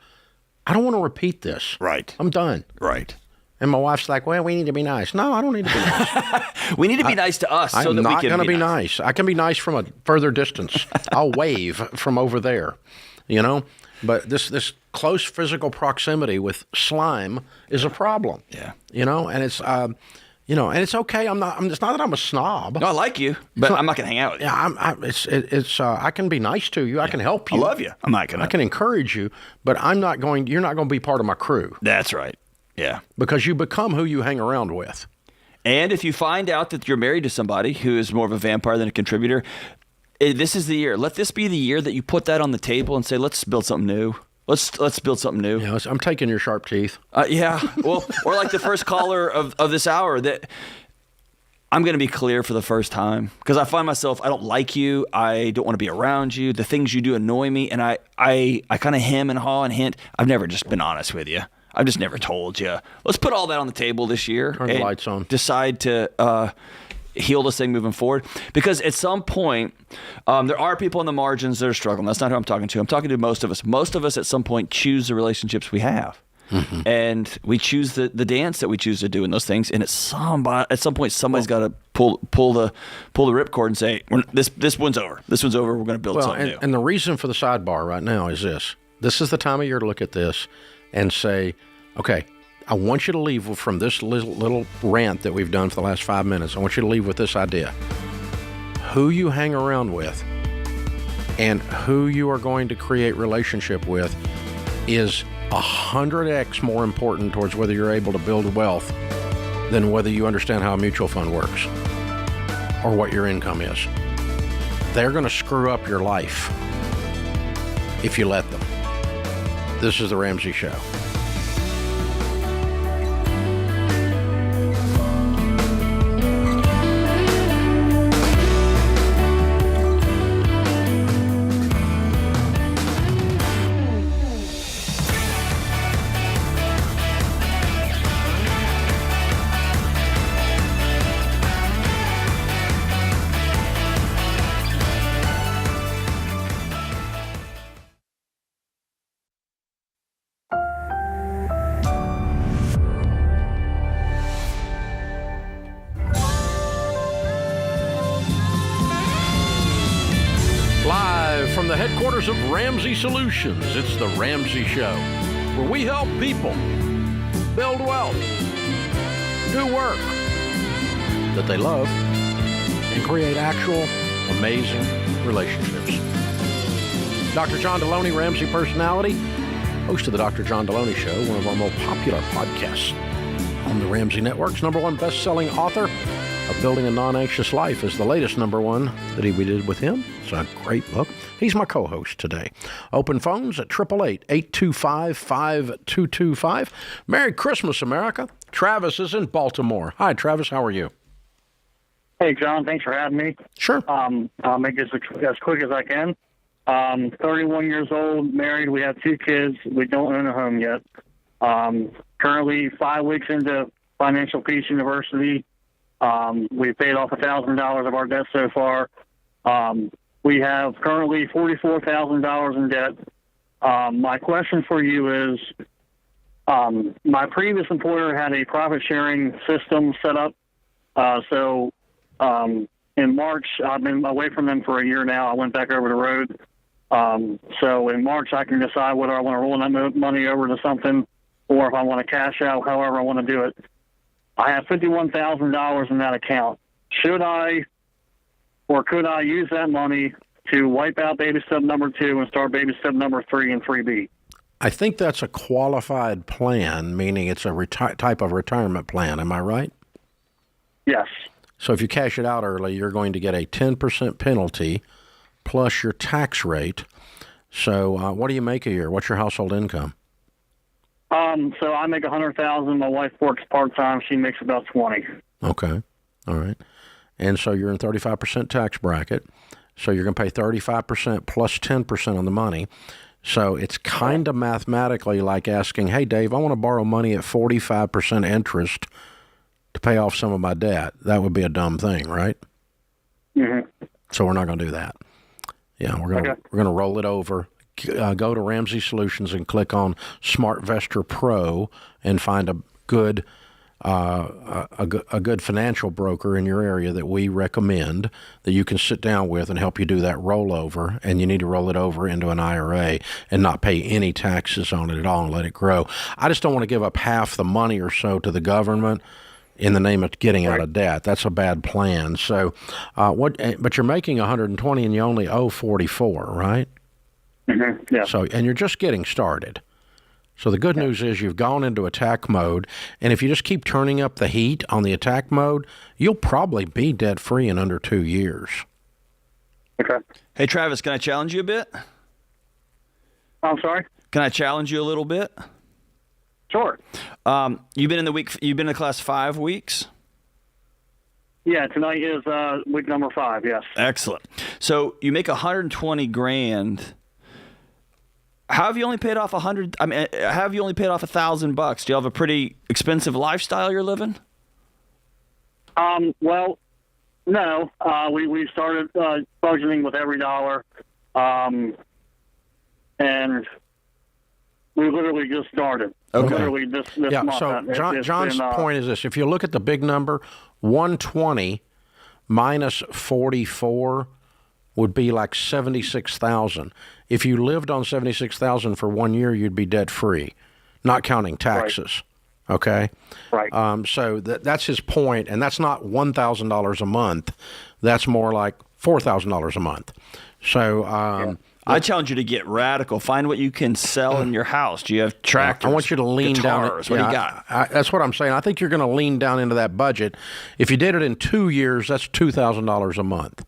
I don't want to repeat this. Right. I'm done. Right. And my wife's like, well, we need to be nice. No, I don't need to be nice. We need to be nice to us so that we can I'm not going to be nice. I can be nice from a further distance. I'll wave from over there, you know? But this close physical proximity with slime is a problem. Yeah. You know, and it's you know, and it's okay. It's not that I'm a snob. No, I like you, but I'm not going to hang out with you. Yeah, I can be nice to you. I can help you. I love you. I'm not going to. I can encourage you, but you're not going to be part of my crew. That's right. Yeah. Because you become who you hang around with. And if you find out that you're married to somebody who is more of a vampire than a contributor, this is the year. Let this be the year that you put that on the table and say, let's build something new. Let's build something new. Yeah, I'm taking your sharp teeth. Yeah. Well, or like the first caller of this hour, that I'm going to be clear for the first time because I find myself, I don't like you. I don't want to be around you. The things you do annoy me. And I kind of hem and haw and hint. I've never just been honest with you. I've just never told you. Let's put all that on the table this year. Turn the lights on. Decide to heal this thing moving forward. Because at some point, there are people in the margins that are struggling. That's not who I'm talking to. I'm talking to most of us. Most of us at some point choose the relationships we have. Mm-hmm. And we choose the dance that we choose to do in those things. And at some point, somebody's got to pull the ripcord and say, this one's over. This one's over. We're going to build something new. And the reason for the sidebar right now is this. This is the time of year to look at this and say, okay, I want you to leave from this little rant that we've done for the last 5 minutes. I want you to leave with this idea. Who you hang around with and who you are going to create relationship with is 100x more important towards whether you're able to build wealth than whether you understand how a mutual fund works or what your income is. They're going to screw up your life if you let them. This is The Ramsey Show. From the headquarters of Ramsey Solutions, it's The Ramsey Show, where we help people build wealth, do work that they love, and create actual amazing relationships. Dr. John Deloney, Ramsey personality, host of the Dr. John Deloney Show, one of our most popular podcasts on the Ramsey Network's #1 best-selling author of Building a Non-Anxious Life is the latest #1 that we did with him. It's a great book. He's my co-host today. Open phones at 888-825-5225. Merry Christmas, America. Travis is in Baltimore. Hi, Travis. How are you? Hey, John. Thanks for having me. Sure. I'll make this as quick as I can. 31 years old, married. We have 2 kids. We don't own a home yet. Currently 5 weeks into Financial Peace University. We've paid off $1,000 of our debt so far. We have currently $44,000 in debt. My question for you is, my previous employer had a profit-sharing system set up. So in March, I've been away from them for a year now. I went back over the road. So in March, I can decide whether I want to roll that money over to something or if I want to cash out, however I want to do it. I have $51,000 in that account. Should I or could I use that money to wipe out baby step number 2 and start baby step number 3 and 3B? I think that's a qualified plan, meaning it's a type of retirement plan. Am I right? Yes. So if you cash it out early, you're going to get a 10% penalty plus your tax rate. So what do you make a year? What's your household income? So I make $100,000. My wife works part-time. She makes about 20. Okay. All right. And so you're in 35% tax bracket. So you're going to pay 35% plus 10% on the money. So it's kind of mathematically like asking, hey, Dave, I want to borrow money at 45% interest to pay off some of my debt. That would be a dumb thing, right? Mm-hmm. So we're not going to do that. Yeah, we're going to roll it over. Go to Ramsey Solutions and click on SmartVestor Pro and find a good financial broker in your area that we recommend that you can sit down with and help you do that rollover. And you need to roll it over into an IRA and not pay any taxes on it at all and let it grow. I just don't want to give up half the money or so to the government in the name of getting out of debt. That's a bad plan. So, but you're making 120 and you only owe 44, right? Mm-hmm. Yeah. So, and you're just getting started. So the good news is you've gone into attack mode, and if you just keep turning up the heat on the attack mode, you'll probably be debt-free in under 2 years. Okay. Hey, Travis, can I challenge you a bit? I'm sorry? Can I challenge you a little bit? Sure. You've been in the class 5 weeks? Yeah, tonight is week number 5, yes. Excellent. So you make $120,000. How have you only paid off $100,000? I mean, have you only paid off $1,000? Do you have a pretty expensive lifestyle you're living? Well, no. We started budgeting with every dollar, and we literally just started. Okay. Literally this yeah. month. So John's point is this: if you look at the big number, 120 minus 44 would be like 76,000. If you lived on 76,000 for 1 year, you'd be debt free, not counting taxes. Right. Okay. Right. So that's his point, and that's not $1,000 a month. That's more like $4,000 a month. So. I challenge you to get radical. Find what you can sell in your house. Do you have tractors? I want you to lean guitars? down. What do you got? That's what I'm saying. I think you're going to lean down into that budget. If you did it in 2 years, that's $2,000 a month.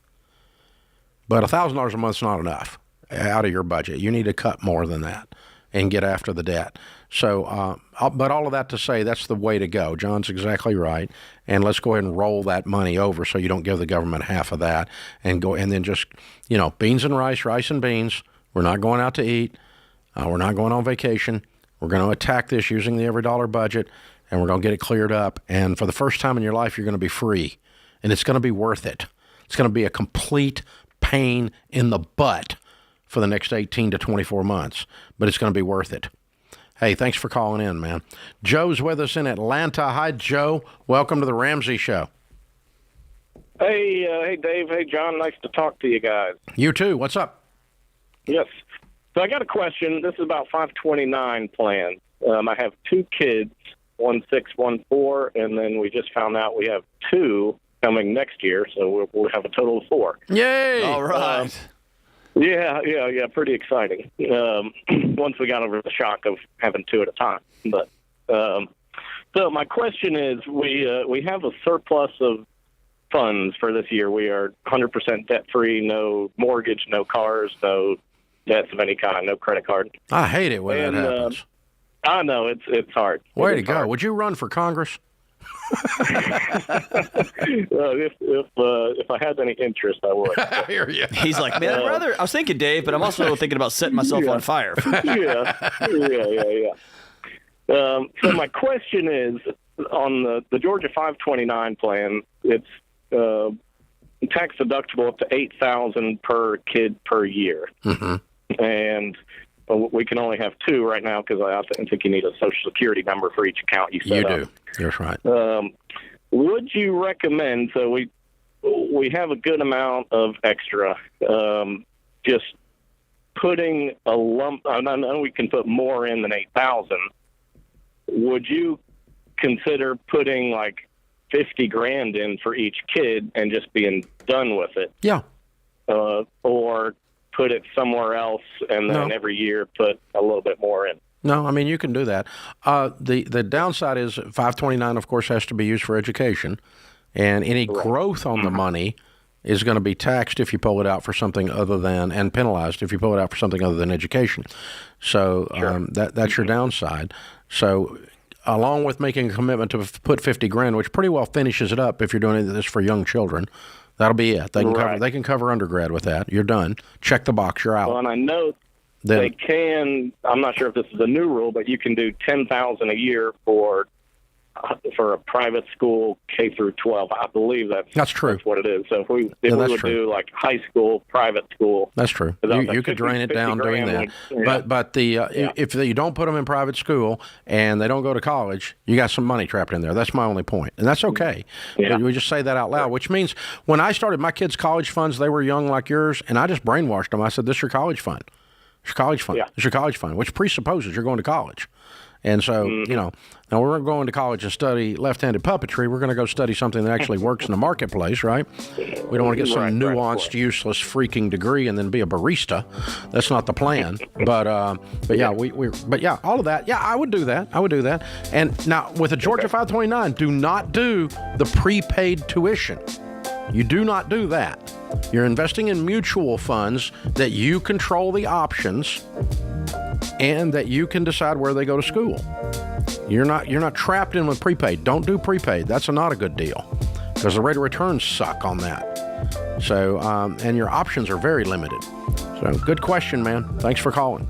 But $1,000 a month is not enough out of your budget. You need to cut more than that and get after the debt. So, but all of that to say, that's the way to go. John's exactly right. And let's go ahead and roll that money over so you don't give the government half of that and go and then just, beans and rice and beans. We're not going out to eat. We're not going on vacation. We're going to attack this using the every dollar budget, and we're going to get it cleared up. And for the first time in your life, you're going to be free, and it's going to be worth it. It's going to be a complete pain in the butt for the next 18 to 24 months, but it's going to be worth it. Hey, thanks for calling in, man. Joe's with us in Atlanta. Hi, Joe. Welcome to the Ramsey Show. Hey, Dave. Hey, John. Nice to talk to you guys. You too. What's up? Yes. So I got a question. This is about 529 plan. I have 2 kids, 1 6, 1 4, and then we just found out we have 2 coming next year, so we'll have a total of 4. Yay! All right. Yeah, pretty exciting. Once we got over the shock of having 2 at a time. But so my question is, we have a surplus of funds for this year. We are 100% debt free, no mortgage, no cars, no debts of any kind, no credit card. I hate it when that happens. I know it's hard. Way to go! Would you run for Congress? If I had any interest, I would. He's like, man, I was thinking Dave, but I'm also thinking about setting myself on fire. Yeah. So my question is, on the Georgia 529 plan, it's tax deductible up to $8,000 per kid per year, and we can only have 2 right now because I think you need a Social Security number for each account you set up. You do. That's right. Would you recommend? So we have a good amount of extra. Just putting a lump. I know we can put more in than 8,000. Would you consider putting like $50,000 in for each kid and just being done with it? Yeah. Or put it somewhere else and then every year put a little bit more in? No, I mean, you can do that. The downside is 529, of course, has to be used for education, and any growth on the money is going to be taxed if you pull it out for something other than, and penalized if you pull it out for something other than education. So that's your downside. So along with making a commitment to put $50,000, which pretty well finishes it up if you're doing this for young children, that'll be it. They can cover undergrad with that. You're done. Check the box. You're out. Well, and I know they can. I'm not sure if this is a new rule, but you can do $10,000 a year for a private school K through 12. I believe that's true. That's what it is. So if we would do like high school, private school, that's true. You could drain it down doing that. But if you don't put them in private school and they don't go to college, you got some money trapped in there. That's my only point, and that's okay. Yeah. We just say that out loud, which means when I started my kids' college funds, they were young like yours, and I just brainwashed them. I said, "This is your college fund. It's your college fund. It's your college fund," which presupposes you're going to college. And so, now we're going to college and study left-handed puppetry. We're going to go study something that actually works in the marketplace, right? We don't want to get some nuanced, useless, freaking degree and then be a barista. That's not the plan. But all of that. Yeah, I would do that. And now with the Georgia 529, do not do the prepaid tuition. You do not do that. You're investing in mutual funds that you control the options and that you can decide where they go to school. You're not trapped in with prepaid. Don't do prepaid. That's not a good deal because the rate of returns suck on that. So, and your options are very limited. So, good question, man. Thanks for calling.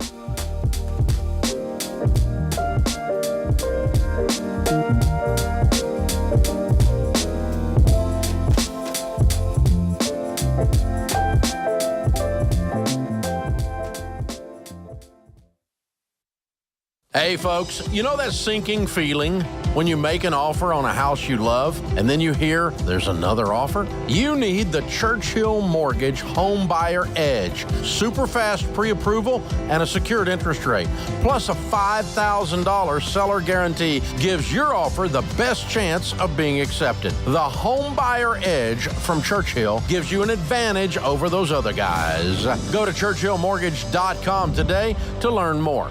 Hey, folks, you know that sinking feeling when you make an offer on a house you love and then you hear there's another offer? You need the Churchill Mortgage Home Buyer Edge. Super fast pre-approval and a secured interest rate. Plus a $5,000 seller guarantee gives your offer the best chance of being accepted. The Home Buyer Edge from Churchill gives you an advantage over those other guys. Go to churchillmortgage.com today to learn more.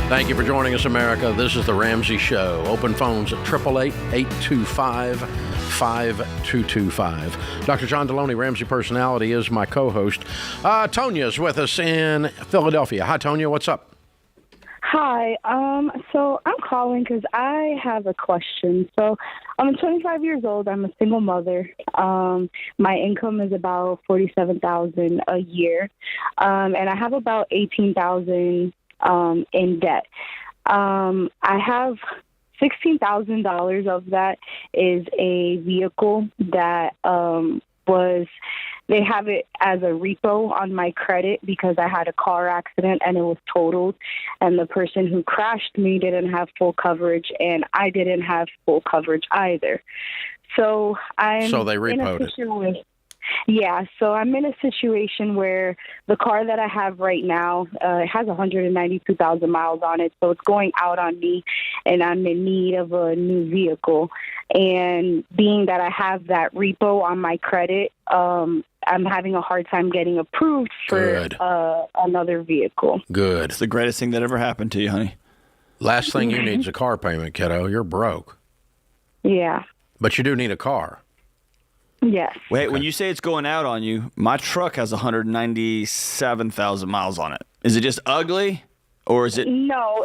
Thank you for joining us, America. This is the Ramsey Show. Open phones at 888-825-5225. Dr. John Deloney, Ramsey Personality, is my co-host. Tonia's with us in Philadelphia. Hi, Tonia. What's up? Hi. So I'm calling because I have a question. So I'm 25 years old. I'm a single mother. My income is about $47,000 a year, and I have about $18,000 in debt. I have $16,000 of that is a vehicle that they have it as a repo on my credit because I had a car accident and it was totaled, and the person who crashed me didn't have full coverage and I didn't have full coverage either. So they repoed it. Yeah, so I'm in a situation where the car that I have right now it has 192,000 miles on it, so it's going out on me, and I'm in need of a new vehicle. And being that I have that repo on my credit, I'm having a hard time getting approved for another vehicle. Good. It's the greatest thing that ever happened to you, honey. Last thing you need is a car payment, kiddo. You're broke. Yeah. But you do need a car. Yes. Wait, when you say it's going out on you, my truck has 197,000 miles on it. Is it just ugly, or is it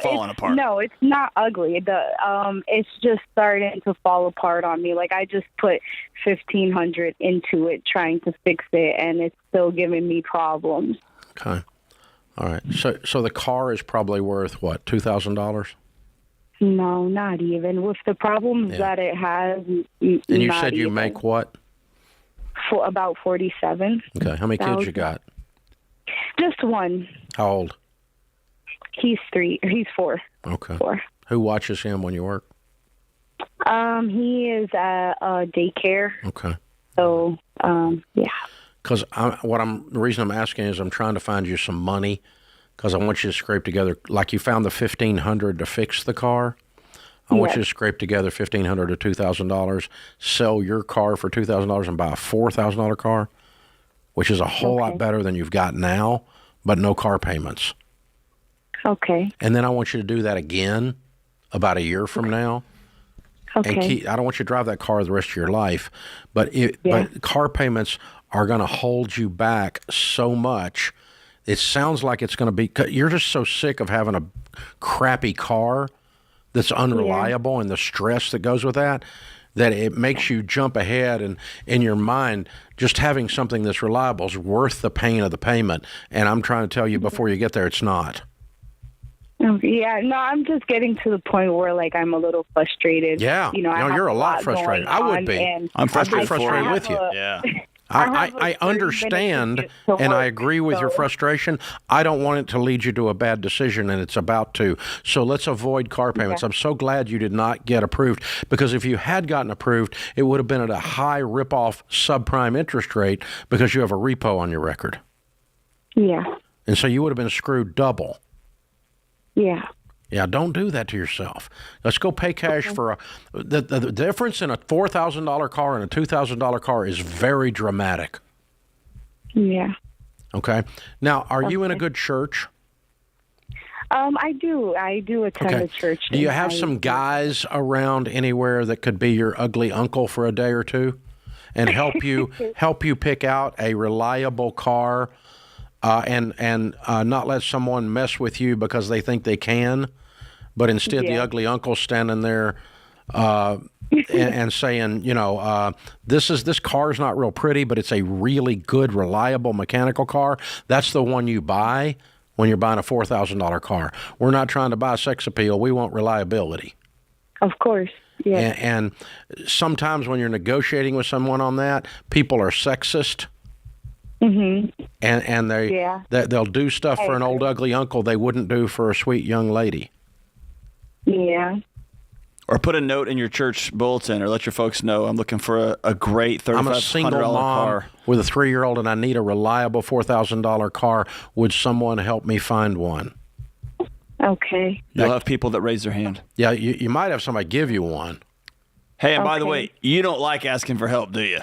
falling apart? No, it's not ugly. It's just starting to fall apart on me. Like I just put $1,500 into it, trying to fix it, and it's still giving me problems. Okay. All right. So the car is probably worth what, $2,000? No, not even. With the problems that it has. And you said you make what? For about 47. Okay. How many kids you got? Just one. How old? He's 3. He's 4. Okay. 4. Who watches him when you work? He is at daycare. Okay. So, yeah. Because the reason I'm asking is I'm trying to find you some money because I want you to scrape together, like you found the $1,500 to fix the car. I want you to scrape together $1,500 to $2,000, sell your car for $2,000 and buy a $4,000 car, which is a whole lot better than you've got now, but no car payments. Okay. And then I want you to do that again about a year from now. Okay. And I don't want you to drive that car the rest of your life, but car payments are going to hold you back so much. It sounds like it's going to be, you're just so sick of having a crappy car that's unreliable and the stress that goes with that it makes you jump ahead, and in your mind, just having something that's reliable is worth the pain of the payment. And I'm trying to tell you before you get there, it's not. Yeah, no, I'm just getting to the point where, like, I'm a little frustrated. Yeah, you're a lot frustrated. I would be. I'm frustrated with you. Yeah. I understand, and I agree with your frustration. I don't want it to lead you to a bad decision, and it's about to. So let's avoid car payments. I'm so glad you did not get approved, because if you had gotten approved, it would have been at a high rip-off subprime interest rate because you have a repo on your record. Yeah. And so you would have been screwed double. Yeah. Yeah, don't do that to yourself. Let's go pay cash for the difference in a $4,000 car and a $2,000 car is very dramatic. Yeah. Okay. Now, are you in a good church? I do attend a church. Do you have some guys around anywhere that could be your ugly uncle for a day or two and help you pick out a reliable car? And not let someone mess with you because they think they can, but instead the ugly uncle's standing there and saying, this car's not real pretty, but it's a really good, reliable mechanical car. That's the one you buy when you're buying a $4,000 car. We're not trying to buy sex appeal. We want reliability. Of course. Yeah. And sometimes when you're negotiating with someone on that, people are sexist. Mm-hmm. And they'll do stuff for an old ugly uncle they wouldn't do for a sweet young lady. Yeah. Or put a note in your church bulletin, or let your folks know I'm looking for a great $3,500 I'm a single mom car with a 3-year-old, and I need a reliable $4,000 car. Would someone help me find one? Okay. You'll have people that raise their hand. Yeah, you might have somebody give you one. Hey, and by the way, you don't like asking for help, do you?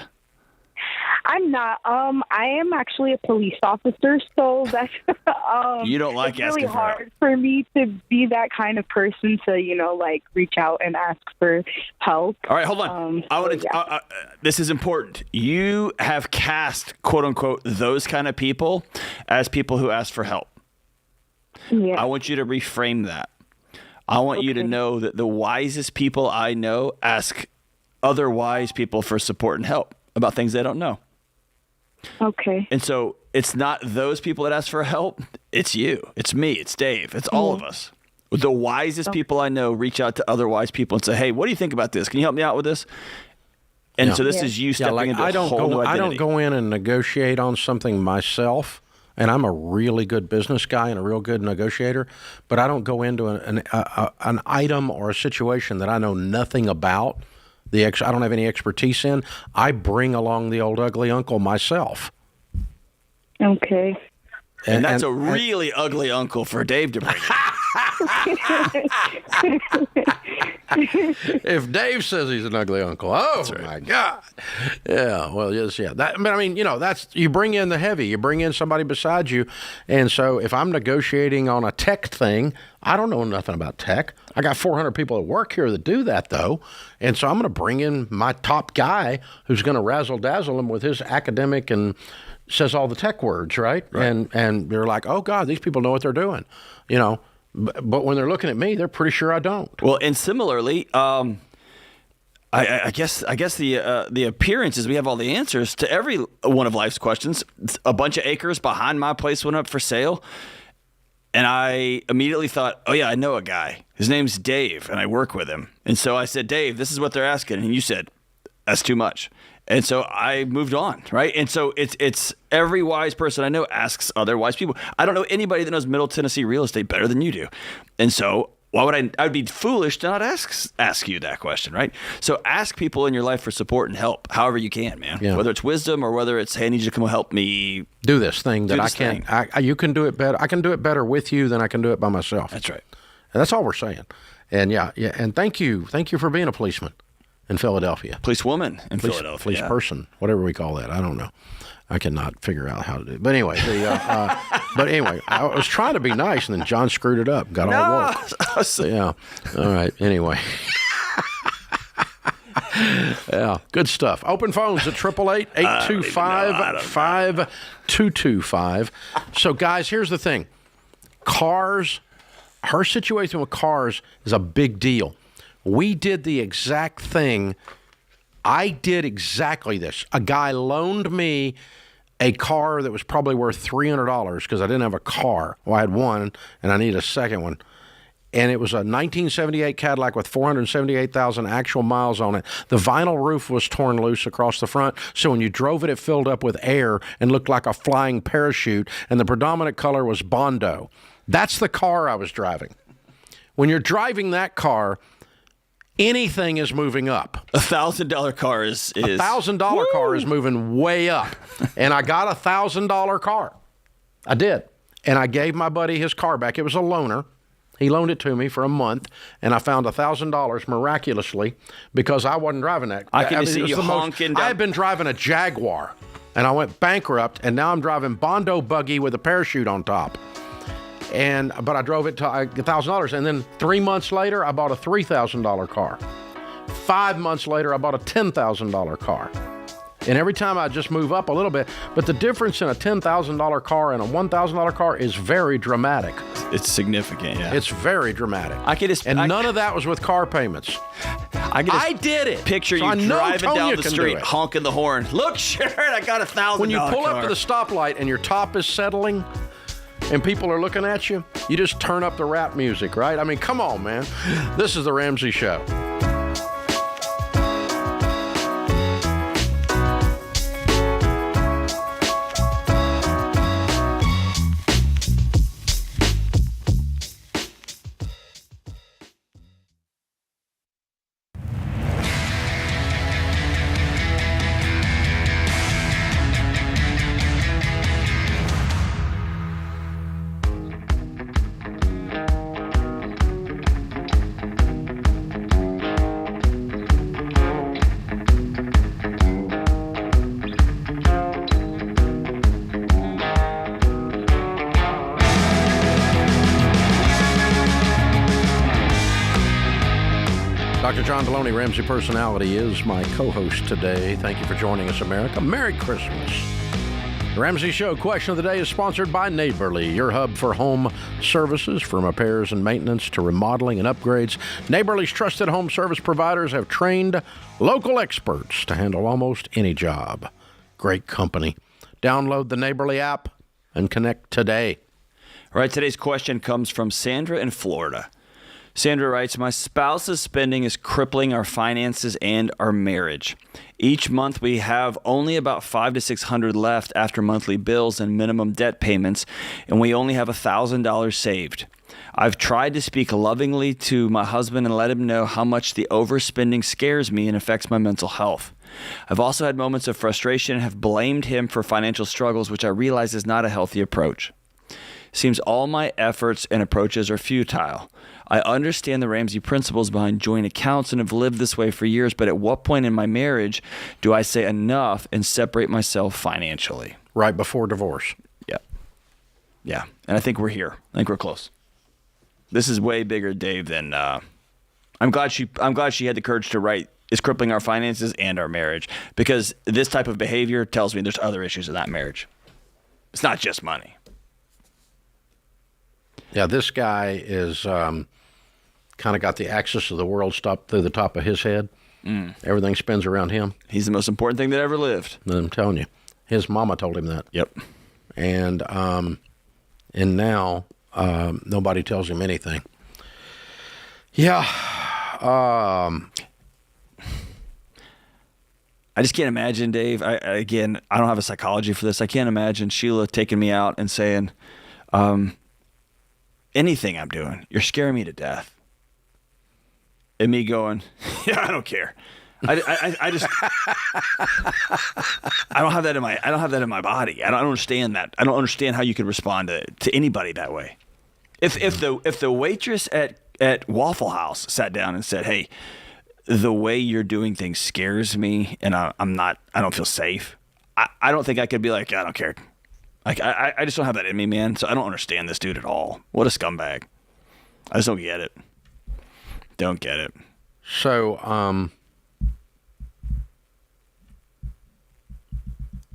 I'm not. I am actually a police officer, so that's you don't like it's asking really for hard help. For me to be that kind of person to, reach out and ask for help. All right, hold on. I want to. This is important. You have cast, quote unquote, those kind of people as people who ask for help. Yeah. I want you to reframe that. I want you to know that the wisest people I know ask other wise people for support and help about things they don't know. Okay. And so it's not those people that ask for help. It's you. It's me. It's Dave. It's all of us. The wisest people I know reach out to other wise people and say, hey, what do you think about this? Can you help me out with this? And so this is you stepping into a whole new identity. I don't go in and negotiate on something myself, and I'm a really good business guy and a real good negotiator, but I don't go into an item or a situation that I know nothing about. I don't have any expertise in. I bring along the old ugly uncle myself. Okay. And that's a really ugly uncle for Dave to bring in. If Dave says he's an ugly uncle, my God. Yeah, well, yes, yeah. That's you bring in the heavy. You bring in somebody beside you. And so if I'm negotiating on a tech thing, I don't know nothing about tech. I got 400 people at work here that do that, though. And so I'm going to bring in my top guy who's going to razzle-dazzle him with his academic and says all the tech words, right? And they're like, oh, God, these people know what they're doing, But when they're looking at me, they're pretty sure I don't. Well, and similarly, I guess the appearance is we have all the answers to every one of life's questions. A bunch of acres behind my place went up for sale, and I immediately thought, oh yeah, I know a guy. His name's Dave, and I work with him. And so I said, Dave, this is what they're asking, and you said, that's too much. And so I moved on, right? And so it's every wise person I know asks other wise people. I don't know anybody that knows Middle Tennessee real estate better than you do. And so why would I would be foolish to not ask you that question, right? So ask people in your life for support and help however you can, man. Yeah. Whether it's wisdom or whether it's, hey, I need you to come help me do this thing that I can't. You can do it better. I can do it better with you than I can do it by myself. That's right. And that's all we're saying. And and thank you for being a policeman in Philadelphia. Policewoman in Philadelphia. Police person, whatever we call that. I don't know. I cannot figure out how to do it. But anyway, I was trying to be nice, and then John screwed it up. Got all woke. Yeah. All right. Anyway. Yeah, good stuff. Open phones at 888-825-5225. So, guys, here's the thing. Cars, her situation with cars is a big deal. We did the exact thing. I did exactly this. A guy loaned me a car that was probably worth $300 because I didn't have a car. Well, I had one, and I needed a second one. And it was a 1978 Cadillac with 478,000 actual miles on it. The vinyl roof was torn loose across the front, so when you drove it, it filled up with air and looked like a flying parachute, and the predominant color was Bondo. That's the car I was driving. When you're driving that car, anything is moving up. $1,000 car is $1,000 car is moving way up. And I got a $1,000 car. I did. And I gave my buddy his car back. It was a loaner. He loaned it to me for a month, and I found $1,000 miraculously because I wasn't driving that. I can see you honking. I had been driving a Jaguar, and I went bankrupt, and now I'm driving Bondo buggy with a parachute on top. But I drove it to $1,000, and then 3 months later, I bought a $3,000 car. 5 months later, I bought a $10,000 car. And every time I just move up a little bit, but the difference in a $10,000 car and a $1,000 car is very dramatic. It's significant, yeah. It's very dramatic. None of that was with car payments. I did it. Picture so you driving down the street, honking the horn. Look, Sharon, I got a $1,000 When you pull car. up to the stoplight and your top is settling and people are looking at you, you just turn up the rap music, right? I mean, come on, man. This is the Ramsey Show. Dr. John Deloney, Ramsey Personality, is my co-host today. Thank you for joining us, America. Merry Christmas. The Ramsey Show question of the day is sponsored by Neighborly, your hub for home services, from repairs and maintenance to remodeling and upgrades. Neighborly's trusted home service providers have trained local experts to handle almost any job. Great company. Download the Neighborly app and connect today. All right, today's question comes from Sandra in Florida. Sandra writes, my spouse's spending is crippling our finances and our marriage. Each month we have only about $500 to $600 left after monthly bills and minimum debt payments, and we only have $1,000 saved. I've tried to speak lovingly to my husband and let him know how much the overspending scares me and affects my mental health. I've also had moments of frustration and have blamed him for financial struggles, which I realize is not a healthy approach. Seems all my efforts and approaches are futile. I understand the Ramsey principles behind joint accounts and have lived this way for years, but at what point in my marriage do I say enough and separate myself financially? Right before divorce. Yeah. And I think we're here. I think we're close. This is way bigger, Dave, than I'm glad she had the courage to write is crippling our finances and our marriage, because this type of behavior tells me there's other issues in that marriage. It's not just money. Yeah, this guy is kind of got the axis of the world stopped through the top of his head. Everything spins around him. He's the most important thing that ever lived. I'm telling you. His mama told him that. Yep. And now nobody tells him anything. Yeah. I just can't imagine, Dave. I don't have a psychology for this. I can't imagine Sheila taking me out and saying, anything I'm doing, you're scaring me to death. And me going, yeah, I don't care. I just I don't have that in my body. I don't understand that. I don't understand how you could respond to anybody that way. If the waitress at at Waffle House sat down and said, hey, the way you're doing things scares me, and I don't feel safe. I don't think I could be like, I don't care. Like, I just don't have that in me, man. So I don't understand this dude at all. What a scumbag. I just don't get it. Don't get it. So,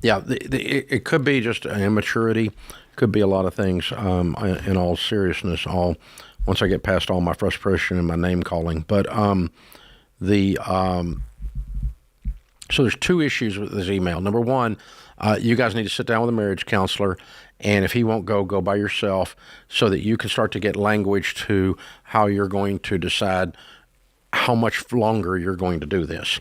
yeah, it could be just an immaturity. Could be a lot of things. In all seriousness, once I get past all my frustration and my name calling, but so there's two issues with this email. Number one, you guys need to sit down with a marriage counselor, and if he won't go by yourself, so that you can start to get language to how you're going to decide how much longer you're going to do this.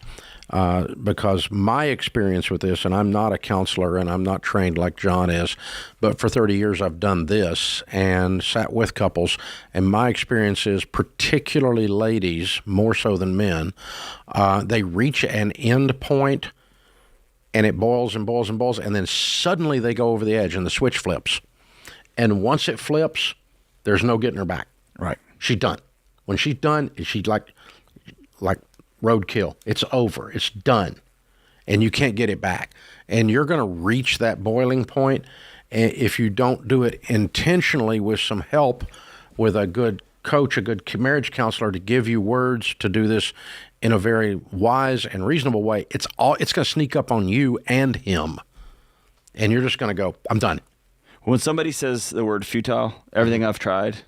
Because my experience with this, and I'm not a counselor and I'm not trained like John is, but for 30 years I've done this and sat with couples, and my experience is, particularly ladies, more so than men, they reach an end point and it boils and boils and boils, and then suddenly they go over the edge and the switch flips. And once it flips, there's no getting her back. Right. She's done. When she's done, she's like roadkill. It's over. It's done. And you can't get it back. And you're going to reach that boiling point if you don't do it intentionally with some help, with a good coach, a good marriage counselor to give you words to do this in a very wise and reasonable way. It's going to sneak up on you and him. And you're just going to go, I'm done. When somebody says the word futile, everything I've tried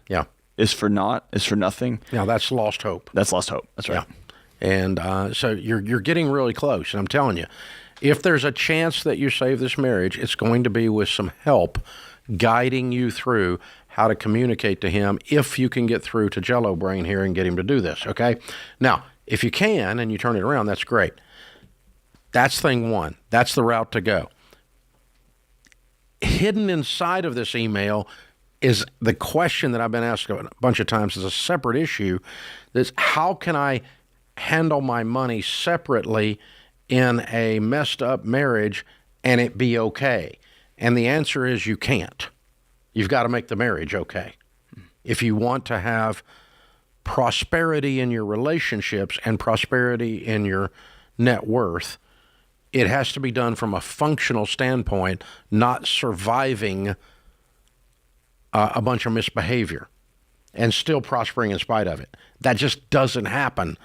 is for naught, is for nothing. Yeah, that's lost hope. That's lost hope. That's right. Yeah. And so you're getting really close. And I'm telling you, if there's a chance that you save this marriage, it's going to be with some help guiding you through how to communicate to him, if you can get through to Jello Brain here and get him to do this, okay? Now, if you can and you turn it around, that's great. That's thing one. That's the route to go. Hidden inside of this email is the question that I've been asked a bunch of times, is a separate issue. That's, how can I handle my money separately in a messed up marriage and it be okay? And the answer is you can't. You've got to make the marriage okay. If you want to have prosperity in your relationships and prosperity in your net worth, it has to be done from a functional standpoint, not surviving a bunch of misbehavior and still prospering in spite of it. That just doesn't happen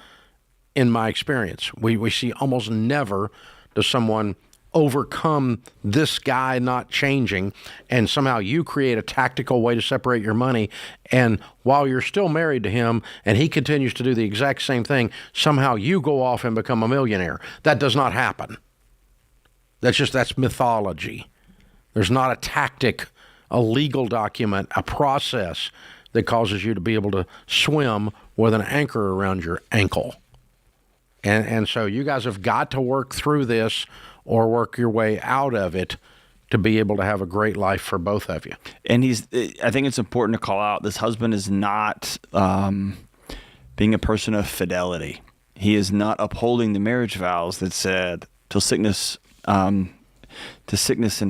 in my experience. We see almost never does someone overcome this guy not changing, and somehow you create a tactical way to separate your money, and while you're still married to him and he continues to do the exact same thing, somehow you go off and become a millionaire. That does not happen. That's mythology. There's not a tactic, a legal document, a process that causes you to be able to swim with an anchor around your ankle. And so you guys have got to work through this or work your way out of it to be able to have a great life for both of you. And I think it's important to call out, this husband is not being a person of fidelity. He is not upholding the marriage vows that said, till sickness and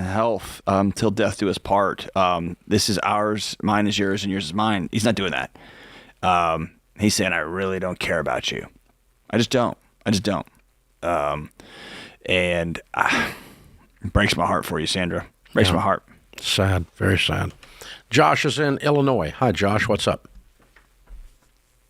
health, till death do us part. This is ours, mine is yours, and yours is mine. He's not doing that. He's saying, I really don't care about you. I just don't. And it breaks my heart for you, Sandra. Breaks my heart. Sad, very sad. Josh is in Illinois. Hi, Josh. What's up?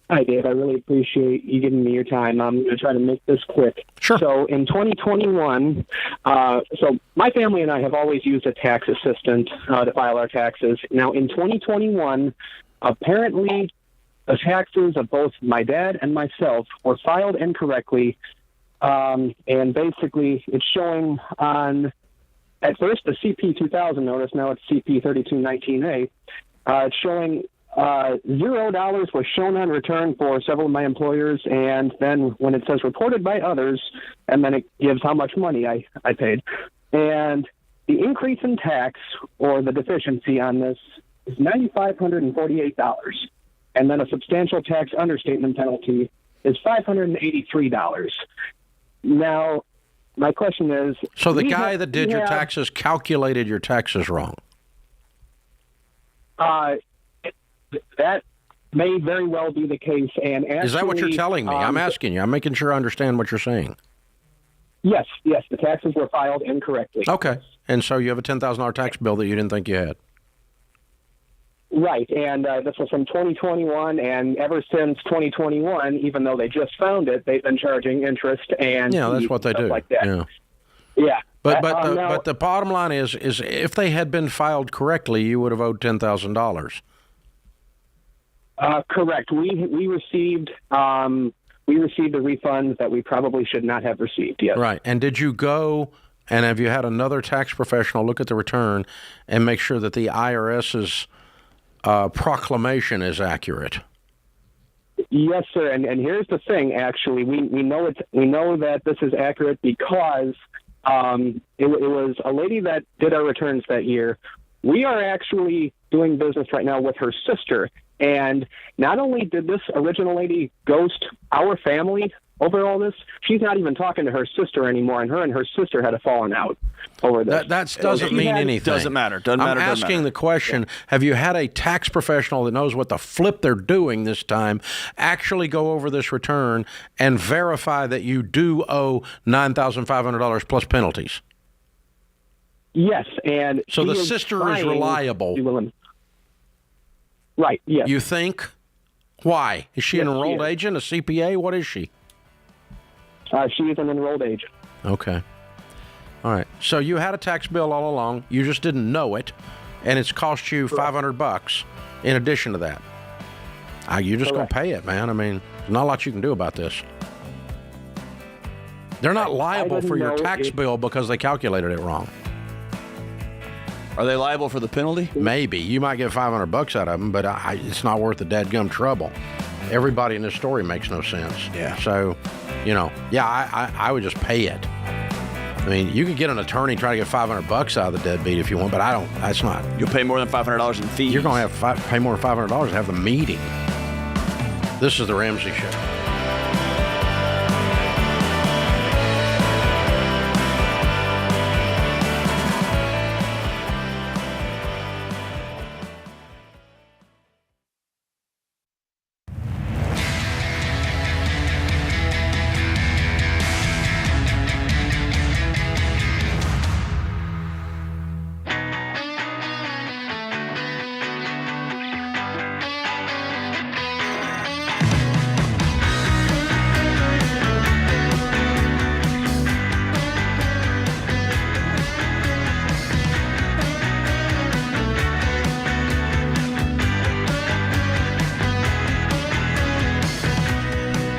Hi, Dave. I really appreciate you giving me your time. I'm going to try to make this quick. Sure. So in 2021, so my family and I have always used a tax assistant to file our taxes. Now, in 2021, apparently the taxes of both my dad and myself were filed incorrectly. And basically, it's showing on, at first, the CP 2000 notice, now it's CP 3219A. It's showing $0 was shown on return for several of my employers, and then when it says reported by others, and then it gives how much money I paid. And the increase in tax, or the deficiency on this, is $9,548. And then a substantial tax understatement penalty is $583. Now, my question is... So the guy that did your taxes calculated your taxes wrong? That may very well be the case. And actually, is that what you're telling me? I'm asking you. I'm making sure I understand what you're saying. Yes, the taxes were filed incorrectly. Okay. And so you have a $10,000 tax bill that you didn't think you had. Right, and this was from 2021, and ever since 2021, even though they just found it, they've been charging interest and that's what they do. Like that. Yeah. But the bottom line is if they had been filed correctly, you would have owed $10,000. Correct. We received the refunds that we probably should not have received. Yes. Right. And did you go and have you had another tax professional look at the return and make sure that the IRS's proclamation is accurate? Yes, sir. And here's the thing. Actually, we know that this is accurate because it was a lady that did our returns that year. We are actually doing business right now with her sister. And not only did this original lady ghost our family over all this, she's not even talking to her sister anymore, and her sister had a falling out over this. That doesn't mean anything. Doesn't matter. I'm asking the question, have you had a tax professional that knows what the flip they're doing this time actually go over this return and verify that you do owe $9,500 plus penalties? Yes, and so the sister is reliable. Right, yes. You think? Why? Is she an enrolled agent, a CPA? What is she? She is an enrolled agent. Okay. All right. So you had a tax bill all along. You just didn't know it, and it's cost you $500 in addition to that. You're just going to pay it, man. I mean, there's not a lot you can do about this. They're not liable for your tax bill because they calculated it wrong. Are they liable for the penalty? Maybe. You might get $500 out of them, but it's not worth the dadgum trouble. Everybody in this story makes no sense. Yeah. So, I would just pay it. I mean, you could get an attorney try to get $500 out of the deadbeat if you want, but I don't. That's not. You'll pay more than $500 in fees. You're going to have to pay more than $500 to have the meeting. This is the Ramsey Show.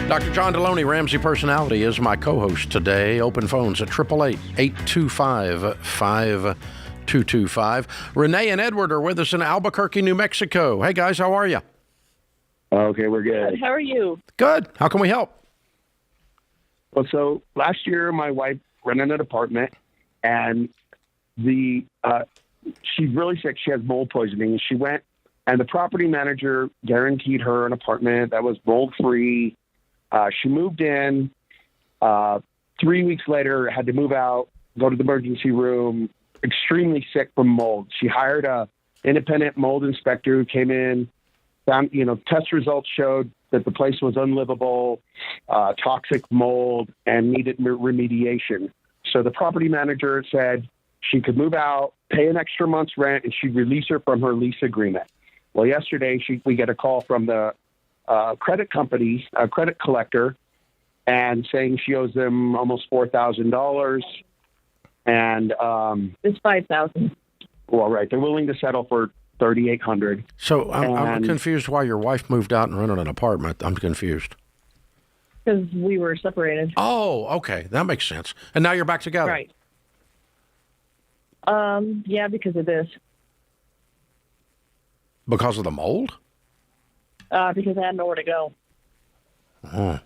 Dr. John Deloney, Ramsey Personality, is my co-host today. Open phones at 888-825-5225. Renee and Edward are with us in Albuquerque, New Mexico. Hey, guys, how are you? Okay, we're good. How are you? Good. How can we help? Well, so last year my wife rented an apartment, and she's really sick. She has mold poisoning. She went, and the property manager guaranteed her an apartment that was mold-free. She moved in. 3 weeks later, had to move out, go to the emergency room, extremely sick from mold. She hired a independent mold inspector who came in, found, test results showed that the place was unlivable, toxic mold, and needed remediation. So the property manager said she could move out, pay an extra month's rent, and she'd release her from her lease agreement. Well, yesterday we get a call from the credit company, a credit collector, and saying she owes them almost $4,000. And it's $5,000. Well, right, they're willing to settle for $3,800. So I'm confused why your wife moved out and rented an apartment. I'm confused. Because we were separated. Oh, okay, that makes sense. And now you're back together. Right. Yeah, because of this. Because of the mold? Because I had nowhere to go. Oh,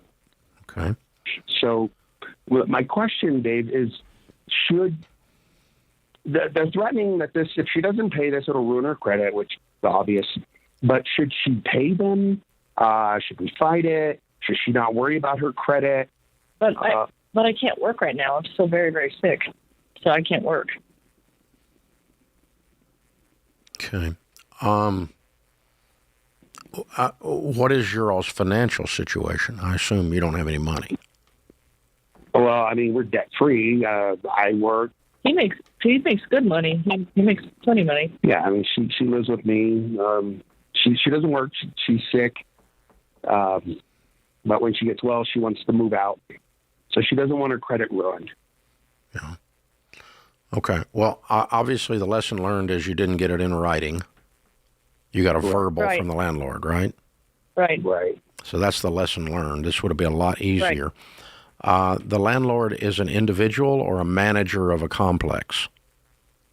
okay. So my question, Dave, is they're threatening that if she doesn't pay this, it'll ruin her credit, which is obvious. But should she pay them? Should we fight it? Should she not worry about her credit? But I can't work right now. I'm still very, very sick, so I can't work. Okay. What is your all's financial situation? I assume you don't have any money. Well, I mean, we're debt free. I work. He makes good money. He makes plenty of money. Yeah, I mean, she lives with me. She doesn't work. She's sick. But when she gets well, she wants to move out. So she doesn't want her credit ruined. Yeah. Okay. Well, obviously the lesson learned is you didn't get it in writing. You got a verbal from the landlord, right? Right. So that's the lesson learned. This would have been a lot easier. The landlord is an individual or a manager of a complex?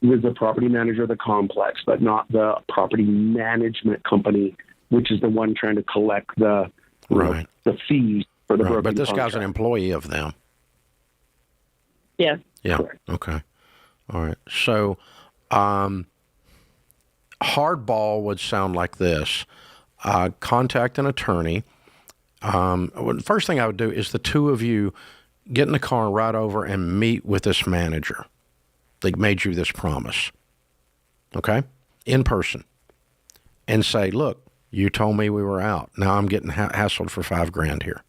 He was the property manager of the complex, but not the property management company, which is the one trying to collect the the fees for the broken But this contract. guy's an employee of them. Yeah. Yeah. Correct. Okay. All right. So, hardball would sound like this. Contact an attorney. First thing I would do is the two of you get in the car and ride over and meet with this manager. They made you this promise. Okay? In person. And say, look, you told me we were out. Now I'm getting hassled for $5,000 here.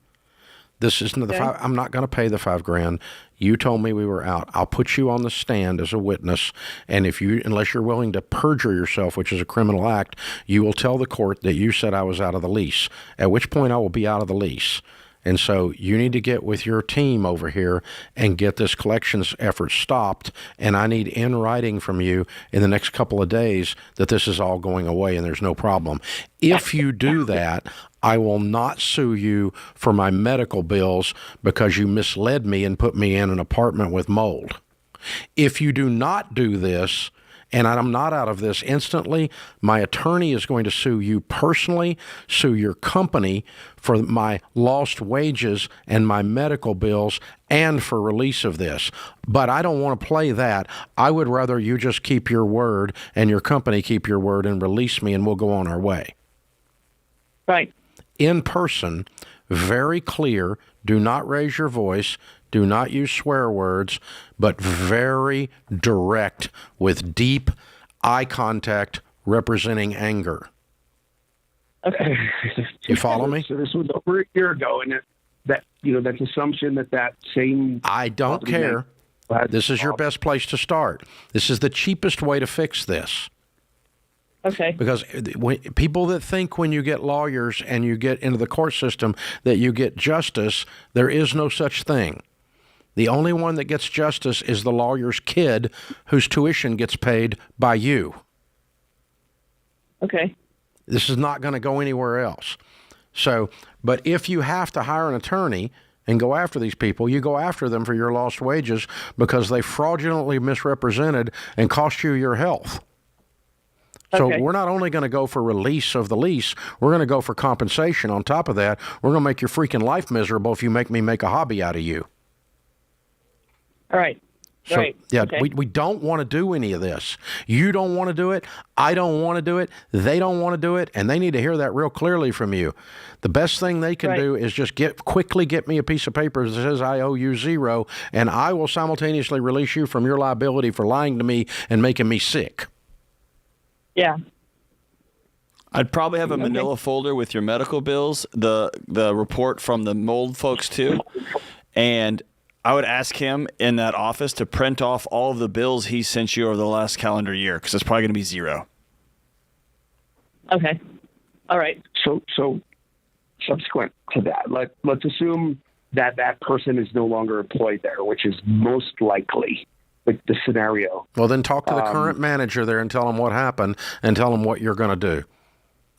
This isn't the five. I'm not going to pay the $5,000. You told me we were out. I'll put you on the stand as a witness, and unless you're willing to perjure yourself, which is a criminal act, you will tell the court that you said I was out of the lease. At which point I will be out of the lease. And so you need to get with your team over here and get this collections effort stopped. And I need in writing from you in the next couple of days that this is all going away and there's no problem. If you do that, I will not sue you for my medical bills because you misled me and put me in an apartment with mold. If you do not do this, and I'm not out of this instantly, my attorney is going to sue you personally, sue your company for my lost wages and my medical bills and for release of this. But I don't want to play that. I would rather you just keep your word and your company keep your word and release me and we'll go on our way. Right. In person, very clear, do not raise your voice, do not use swear words, but very direct with deep eye contact representing anger. Okay. You follow me? So this was over a year ago, and that's assumption that same... I don't care. This is your best place to start. This is the cheapest way to fix this. Okay. Because people that think when you get lawyers and you get into the court system that you get justice, there is no such thing. The only one that gets justice is the lawyer's kid whose tuition gets paid by you. Okay. This is not going to go anywhere else. So, but if you have to hire an attorney and go after these people, you go after them for your lost wages because they fraudulently misrepresented and cost you your health. So we're not only going to go for release of the lease, we're going to go for compensation. On top of that, we're going to make your freaking life miserable if you make me make a hobby out of you. All right. So, right. yeah, okay. we don't want to do any of this. You don't want to do it. I don't want to do it. They don't want to do it. And they need to hear that real clearly from you. The best thing they can do is just quickly get me a piece of paper that says I owe you $0, and I will simultaneously release you from your liability for lying to me and making me sick. Yeah. I'd probably have a manila folder with your medical bills, the report from the mold folks too, and I would ask him in that office to print off all of the bills he sent you over the last calendar year because it's probably going to be $0. Okay. All right. So subsequent to that, let's assume that person is no longer employed there, which is most likely the scenario. Well, then talk to the current manager there and tell him what happened and tell him what you're going to do.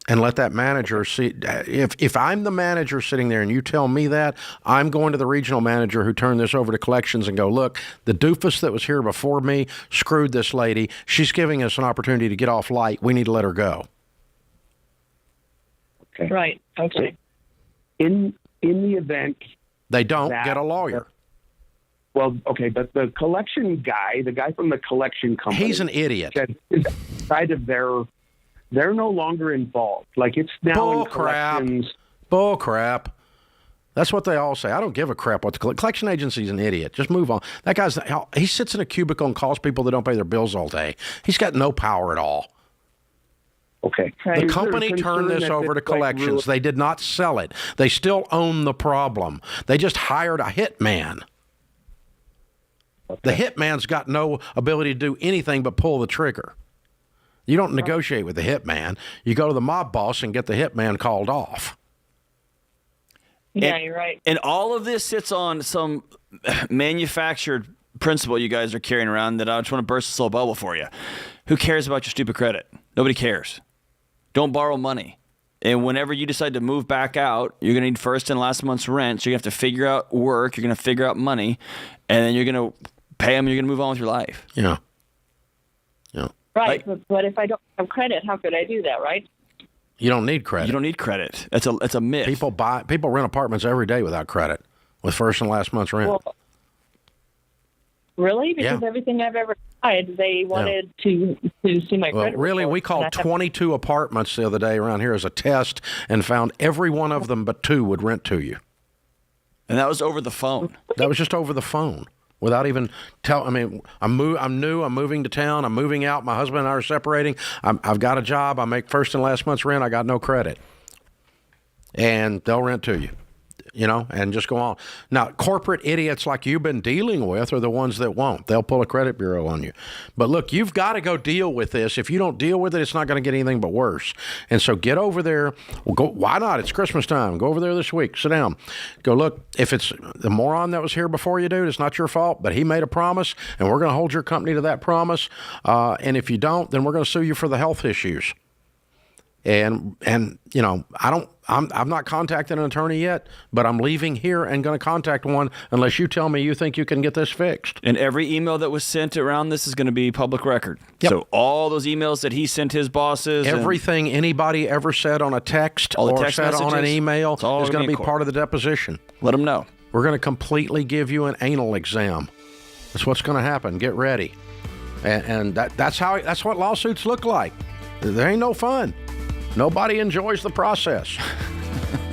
And let that manager see. If I'm the manager sitting there and you tell me that, I'm going to the regional manager who turned this over to collections and go, look, the doofus that was here before me screwed this lady. She's giving us an opportunity to get off light. We need to let her go. Okay. Right. Okay. So in the event they don't get a lawyer. Well, okay, but the collection guy, the guy from the collection company, he's an idiot. Side of they're no longer involved. Like it's now in collections. Bull crap. That's what they all say. I don't give a crap what the collection agency's an idiot. Just move on. That guy's he sits in a cubicle and calls people that don't pay their bills all day. He's got no power at all. Okay. The company turned this over to collections. They did not sell it. They still own the problem. They just hired a hitman. Okay. The hitman's got no ability to do anything but pull the trigger. You don't negotiate with the hitman. You go to the mob boss and get the hitman called off. Yeah, you're right. And all of this sits on some manufactured principle you guys are carrying around that I just want to burst this little bubble for you. Who cares about your stupid credit? Nobody cares. Don't borrow money. And whenever you decide to move back out, you're going to need first and last month's rent. So you have to figure out work. You're going to figure out money. And then you're going to pay them. You're going to move on with your life. Yeah. Right. But if I don't have credit, how could I do that, right? You don't need credit. You don't need credit. It's a myth. People rent apartments every day without credit, with first and last month's rent. Well, really? Because everything I've ever tried, they wanted to see my credit. Really, we called 22 apartments the other day around here as a test and found every one of them but 2 would rent to you. And that was over the phone. That was just over the phone. Without even I'm new. I'm moving to town. I'm moving out. My husband and I are separating. I've got a job. I make first and last month's rent. I got no credit, and they'll rent to you, and just go on. Now, corporate idiots like you've been dealing with are the ones that won't. They'll pull a credit bureau on you. But look, you've got to go deal with this. If you don't deal with it, it's not going to get anything but worse. And so get over there. Well, go. Why not? It's Christmas time. Go over there this week. Sit down. Go look. If it's the moron that was here before you, dude, it's not your fault. But he made a promise, and we're going to hold your company to that promise. And if you don't, then we're going to sue you for the health issues. And I'm not contacting an attorney yet, but I'm leaving here and going to contact one unless you tell me you think you can get this fixed. And every email that was sent around this is going to be public record. Yep. So all those emails that he sent his bosses. Everything anybody ever said on a text or said on an email is going to be part of the deposition. Let them know. We're going to completely give you an anal exam. That's what's going to happen. Get ready. And that's what lawsuits look like. There ain't no fun. Nobody enjoys the process.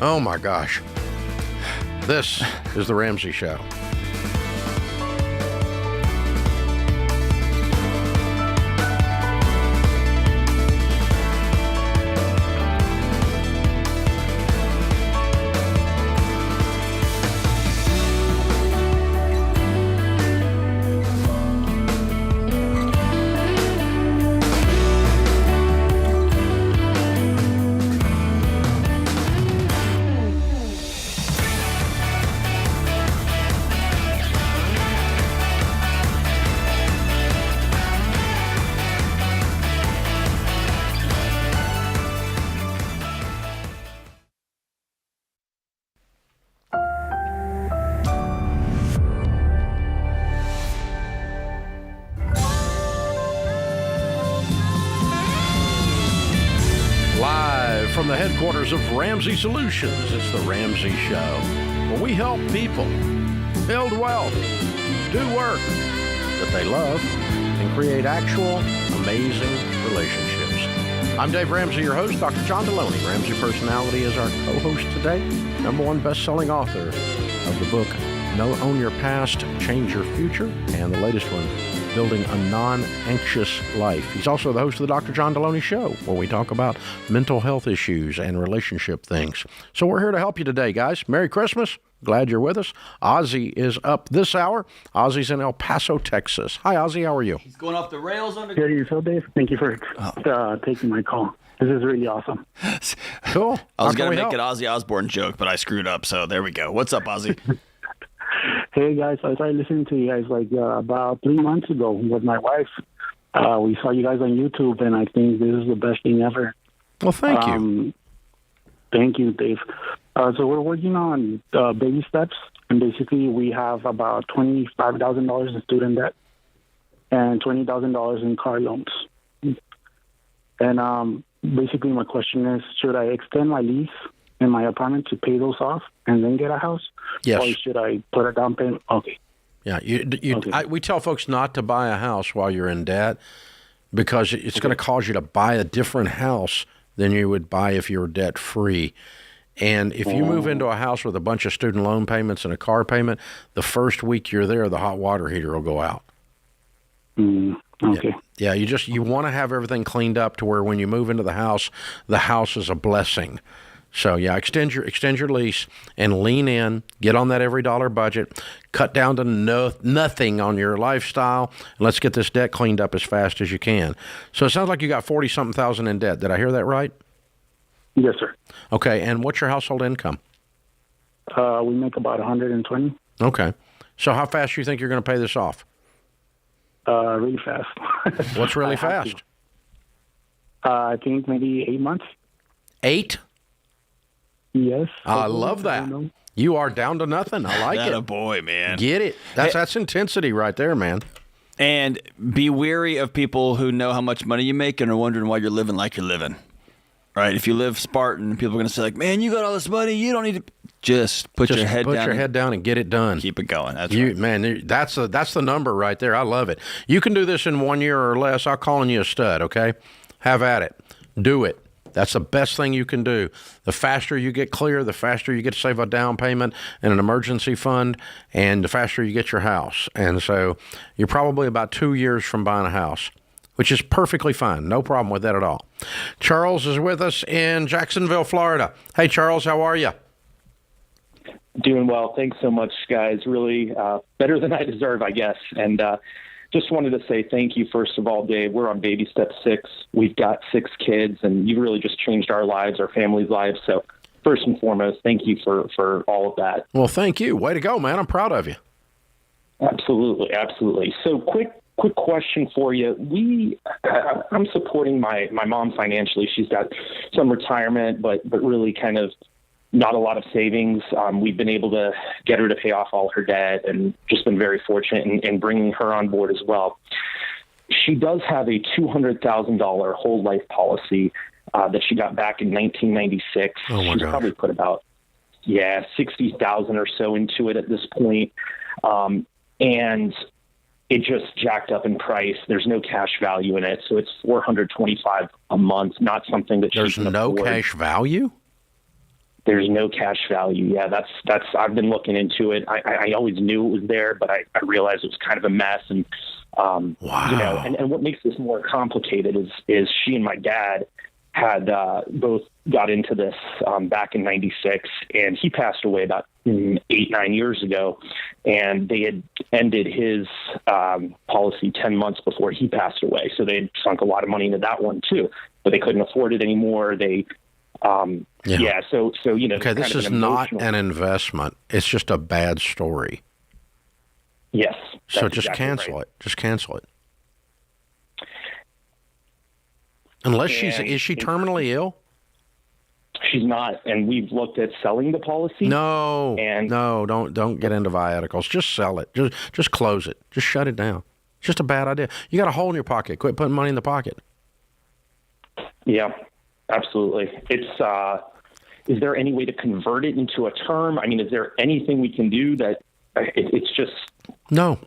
Oh, my gosh. This is The Ramsey Show. From the headquarters of Ramsey Solutions, it's the Ramsey Show, where we help people build wealth, do work that they love, and create actual amazing relationships. I'm Dave Ramsey, your host. Dr. John Deloney, Ramsey Personality, is our co-host today. #1 best-selling author of the book, Own Your Past, Change Your Future, and the latest one, Building a Non-Anxious Life. He's also the host of the Dr. John Deloney Show, where we talk about mental health issues and relationship things. So we're here to help you today, guys. Merry Christmas. Glad you're with us. Ozzy is up this hour. Ozzy's in El Paso, Texas. Hi, Ozzy. How are you? He's going off the rails under. Good yourself, Dave. Thank you for taking my call. This is really awesome. Cool. I was going to make an Ozzy Osbourne joke, but I screwed up. So there we go. What's up, Ozzy? Hey, guys. I started listening to you guys about 3 months ago with my wife. We saw you guys on YouTube, and I think this is the best thing ever. Well, thank you. Thank you, Dave. So we're working on baby steps, and basically we have about $25,000 in student debt and $20,000 in car loans. And basically my question is, should I extend my lease in my apartment to pay those off and then get a house? Yes. Or should I put a down payment? Okay. Yeah, we tell folks not to buy a house while you're in debt because it's going to cause you to buy a different house than you would buy if you were debt-free. And if you move into a house with a bunch of student loan payments and a car payment, the first week you're there, the hot water heater will go out. Okay. Yeah, you want to have everything cleaned up to where when you move into the house is a blessing. So yeah, extend your lease and lean in, get on that every dollar budget, cut down to nothing on your lifestyle, and let's get this debt cleaned up as fast as you can. So it sounds like you got 40-something thousand in debt. Did I hear that right? Yes, sir. Okay, and what's your household income? We make about 120. Okay. So how fast do you think you're going to pay this off? Really fast. What's really fast? I think maybe 8 months. 8? Yes. I love that. You are down to nothing. I like it. That a boy, man. Get it. That's intensity right there, man. And be wary of people who know how much money you make and are wondering why you're living like you're living. Right? If you live Spartan, people are going to say, like, man, you got all this money. You don't need to. Just put your head down and get it done. Keep it going. That's right. Man, that's the number right there. I love it. You can do this in 1 year or less. I'm calling you a stud, okay? Have at it. Do it. That's the best thing you can do. The faster you get clear, the faster you get to save a down payment and an emergency fund, and the faster you get your house. And so you're probably about 2 years from buying a house, which is perfectly fine. No problem with that at all. Charles is with us in Jacksonville, Florida. Hey, Charles, how are you? Doing well. Thanks so much, guys. Really better than I deserve, I guess. And just wanted to say thank you, first of all, Dave. We're on baby step 6. We've got 6 kids, and you really just changed our lives, our family's lives. So first and foremost, thank you for all of that. Well, thank you. Way to go, man. I'm proud of you. Absolutely. Absolutely. So quick question for you. I'm supporting my mom financially. She's got some retirement, but really kind of not a lot of savings. We've been able to get her to pay off all her debt and just been very fortunate in bringing her on board as well. She does have a $200,000 whole life policy that she got back in 1996. Oh my She's gosh. probably put about, 60,000 or so into it at this point. And it just jacked up in price. There's no cash value in it. So it's $425 a month, not something that There's she can no afford. cash value? There's no cash value. Yeah, that's. I've been looking into it. I always knew it was there, but I realized it was kind of a mess. And wow. And what makes this more complicated is she and my dad had both got into this back in '96, and he passed away about 8-9 years ago, and they had ended his policy 10 months before he passed away. So they had sunk a lot of money into that one too, but they couldn't afford it anymore. So okay, this is not an investment. It's just a bad story. Yes. So just exactly cancel right. it. Just cancel it. Unless is she terminally ill? She's not, and we've looked at selling the policy. No, don't get into viaticals. Just sell it. Just close it. Just shut it down. It's just a bad idea. You got a hole in your pocket. Quit putting money in the pocket. Yeah, absolutely. It's. Is there any way to convert it into a term? I mean, is there anything we can do that? It's just no.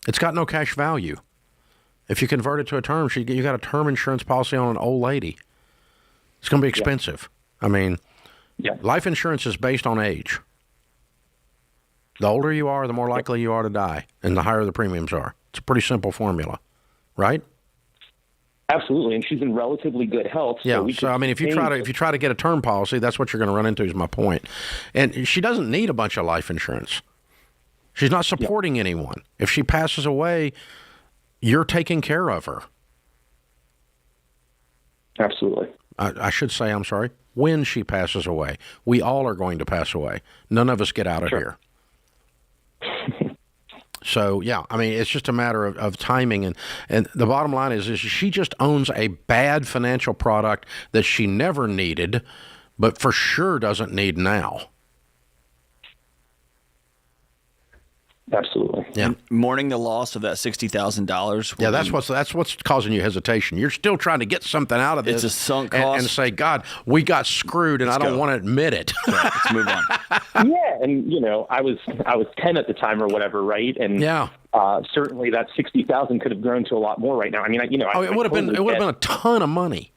It's got no cash value. If you convert it to a term, you got a term insurance policy on an old lady. It's going to be expensive. Yeah. I mean, life insurance is based on age. The older you are, the more likely you are to die, and the higher the premiums are. It's a pretty simple formula, right? Absolutely, and she's in relatively good health. Yeah. So I mean, if you try to get a term policy, that's what you're going to run into. Is my point. And she doesn't need a bunch of life insurance. She's not supporting anyone. If she passes away, you're taking care of her. Absolutely. I should say, I'm sorry, when she passes away. We all are going to pass away. None of us get out of here. So, yeah, I mean, it's just a matter of timing. And the bottom line is she just owns a bad financial product that she never needed, but for sure doesn't need now. Absolutely. Yeah. And mourning the loss of that $60,000. Yeah, that's what's causing you hesitation. You're still trying to get something out of this. It's a sunk cost. And say, God, we got screwed, and I don't want to admit it. Right, let's move on. Yeah, and I was 10 at the time or whatever, right? And certainly that 60,000 could have grown to a lot more right now. I mean, it would have been a ton of money.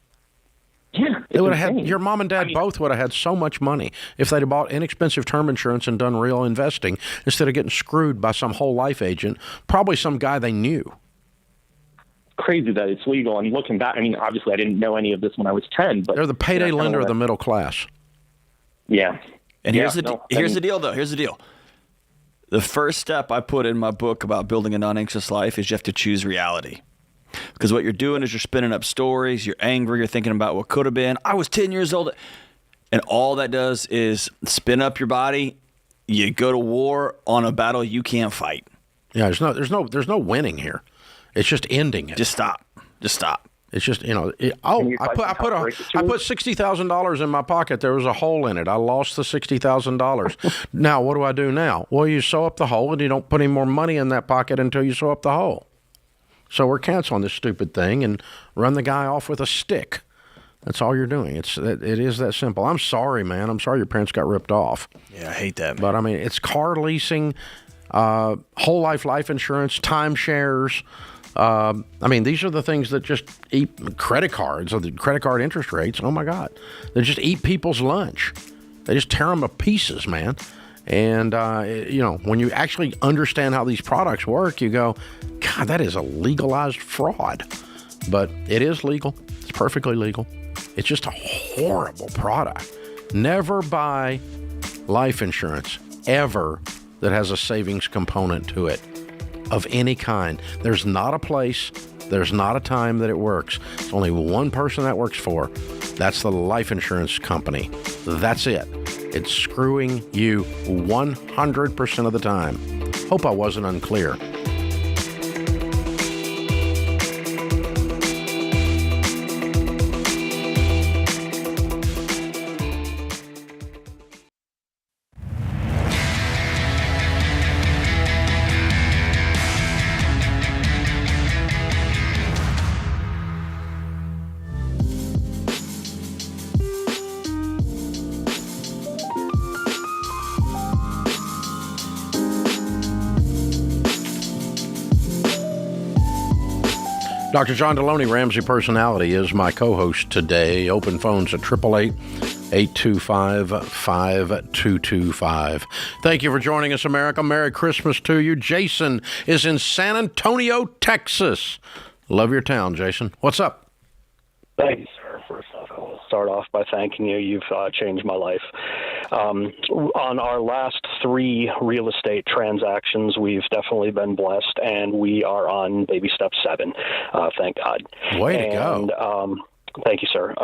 Yeah, it would have had your mom and dad both would have had so much money if they'd have bought inexpensive term insurance and done real investing instead of getting screwed by some whole life agent, probably some guy they knew. crazy that it's legal. And looking back, I mean, obviously I didn't know any of this when I was 10, but they're the payday lender of the middle class. Yeah. And here's the deal, though. Here's the deal. The first step I put in my book about building a non-anxious life is you have to choose reality. Because what you're doing is you're spinning up stories, you're angry, you're thinking about what could have been. I was 10 years old. And all that does is spin up your body. You go to war on a battle you can't fight. Yeah, there's no winning here. It's just ending it. Just stop. It's just, I put $60,000 in my pocket. There was a hole in it. I lost the $60,000. Now, what do I do now? Well, you sew up the hole, and you don't put any more money in that pocket until you sew up the hole. So we're canceling this stupid thing and run the guy off with a stick. That's all you're doing. It is that simple. I'm sorry, man. I'm sorry your parents got ripped off. Yeah, I hate that, man. But, I mean, it's car leasing, whole life insurance, timeshares. I mean, these are the things that just eat credit cards, or the credit card interest rates. Oh, my God. They just eat people's lunch. They just tear them to pieces, man. And, when you actually understand how these products work, you go, God, that is a legalized fraud. But it is legal. It's perfectly legal. It's just a horrible product. Never buy life insurance, ever, that has a savings component to it. Of any kind. There's not a place, there's not a time that it works. It's only one person that works for. That's the life insurance company. That's it. It's screwing you 100% of the time. Hope I wasn't unclear. Dr. John Deloney, Ramsey Personality, is my co-host today. Open phones at 888-825-5225. Thank you for joining us, America. Merry Christmas to you. Jason is in San Antonio, Texas. Love your town, Jason. What's up? Thank you, sir. First off, I will start off by thanking you. You've changed my life. On our last 3 real estate transactions, we've definitely been blessed, and we are on baby step 7. Thank God. Way to go. Thank you, sir.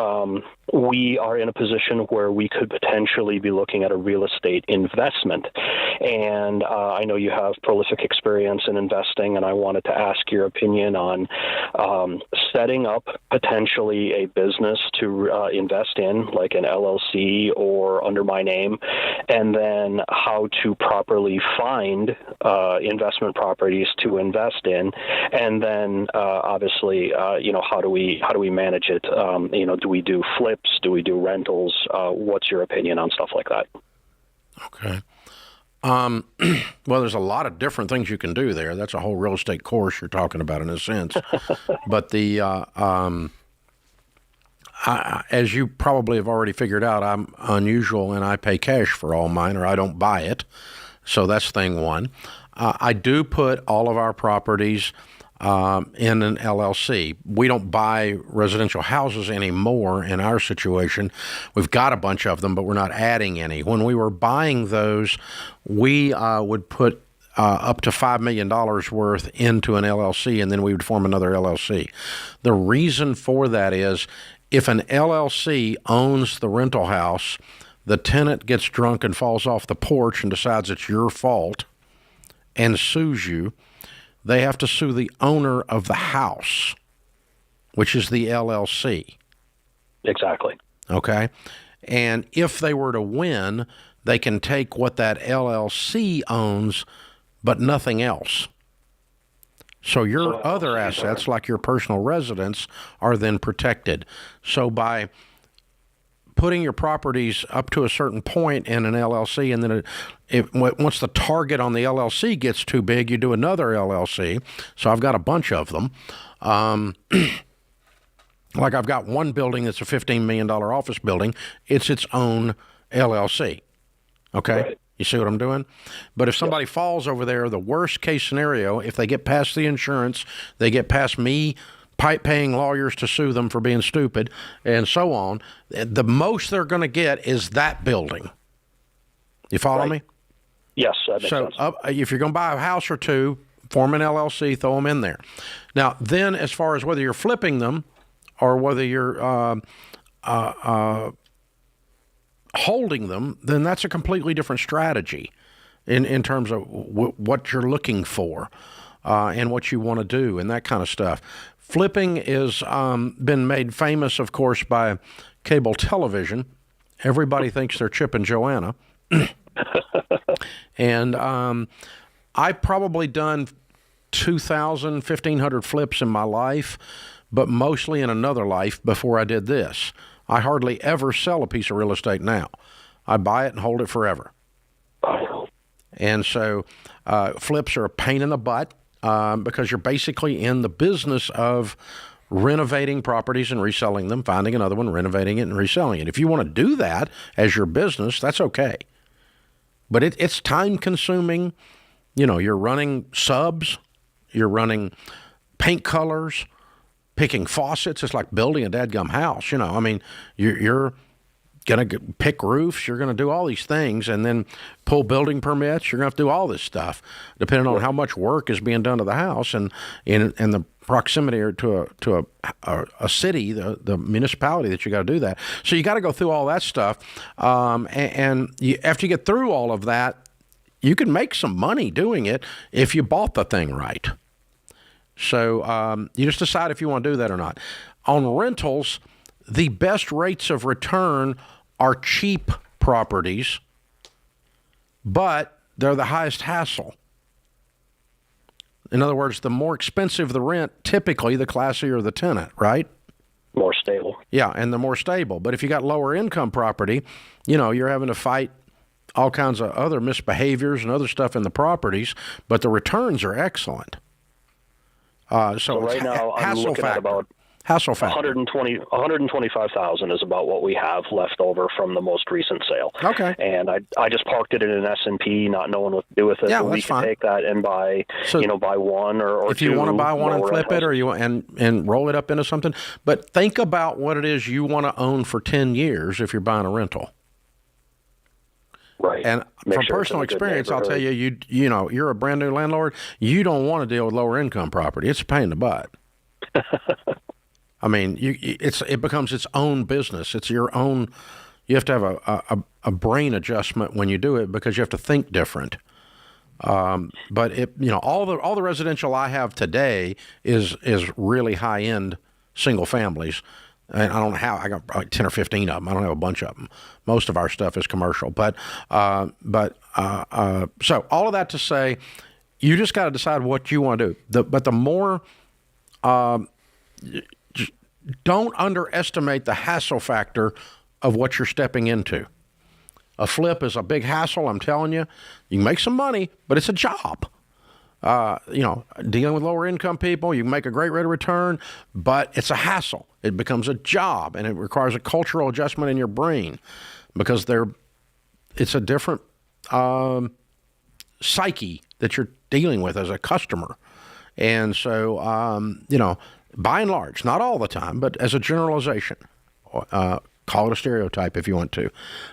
We are in a position where we could potentially be looking at a real estate investment. And I know you have prolific experience in investing, and I wanted to ask your opinion on setting up potentially a business to invest in, like an LLC or under my name, and then how to properly find investment properties to invest in, and then obviously, how do we manage it? Do we do flips? Do we do rentals? What's your opinion on stuff like that? Okay. Well, there's a lot of different things you can do there. That's a whole real estate course you're talking about in a sense. But as you probably have already figured out, I'm unusual and I pay cash for all mine, or I don't buy it. So that's thing one. I do put all of our properties in an LLC. We don't buy residential houses anymore in our situation. We've got a bunch of them, but we're not adding any. When we were buying those, we would put up to $5 million worth into an LLC, and then we would form another LLC. The reason for that is if an LLC owns the rental house, the tenant gets drunk and falls off the porch and decides it's your fault and sues you, they have to sue the owner of the house, which is the LLC. Exactly. Okay? And if they were to win, they can take what that LLC owns, but nothing else. So your other assets, like your personal residence, are then protected. So by putting your properties up to a certain point in an LLC, and then once the target on the LLC gets too big, you do another LLC. So I've got a bunch of them. Like I've got one building that's a $15 million office building. It's its own LLC. Okay? Right. You see what I'm doing? But if somebody falls over there, the worst case scenario, if they get past the insurance, they get past me paying lawyers to sue them for being stupid, and so on. The most they're going to get is that building. You follow me? Yes, that makes sense. If you're going to buy a house or two, form an LLC, throw them in there. Now, then, as far as whether you're flipping them or whether you're holding them, then that's a completely different strategy in terms of what you're looking for and what you want to do and that kind of stuff. Flipping is been made famous, of course, by cable television. Everybody thinks they're Chip and Joanna. And I've probably done 2,000, 1,500 flips in my life, but mostly in another life before I did this. I hardly ever sell a piece of real estate now. I buy it and hold it forever. And so flips are a pain in the butt because you're basically in the business of renovating properties and reselling them, finding another one, renovating it, and reselling it. If you want to do that as your business, that's okay. But it's time-consuming. You know, you're running subs, you're running paint colors, picking faucets. It's like building a dadgum house. You know, I mean, you're going to pick roofs. You're going to do all these things and then pull building permits. You're going to have to do all this stuff depending on how much work is being done to the house and the proximity to a city, the municipality that you got to do that. So you got to go through all that stuff. And after you get through all of that, you can make some money doing it if you bought the thing right. So you just decide if you want to do that or not. On rentals, the best rates of return are cheap properties, but they're the highest hassle. In other words, the more expensive the rent, typically the classier the tenant, right? More stable. Yeah, and the more stable. But if you got lower income property, you know, you're having to fight all kinds of other misbehaviors and other stuff in the properties, but the returns are excellent. So right now, I'm looking at about hassle factor. 125,000 is about what we have left over from the most recent sale. Okay. And I just parked it in an S&P, not knowing what to do with it. Yeah, but we can take that and buy, buy one or if two. you want to buy one and flip it, or you and roll it up into something. But think about what it is you want to own for 10 years if you're buying a rental. Right. And from personal experience, I'll tell you, you know, you're a brand new landlord. You don't want to deal with lower income property. It's a pain in the butt. I mean, it becomes its own business. It's your own. You have to have a brain adjustment when you do it because you have to think different. But all the residential I have today is really high end single families. And I got like 10 or 15 of them. I don't have a bunch of them. Most of our stuff is commercial. But so all of that to say, you just got to decide what you want to do. But the more, don't underestimate the hassle factor of what you're stepping into. A flip is a big hassle, I'm telling you. You can make some money, but it's a job. Dealing with lower income people, you can make a great rate of return, but it's a hassle. It becomes a job, and it requires a cultural adjustment in your brain because it's a different psyche that you're dealing with as a customer. And so, by and large, not all the time, but as a generalization, call it a stereotype if you want to.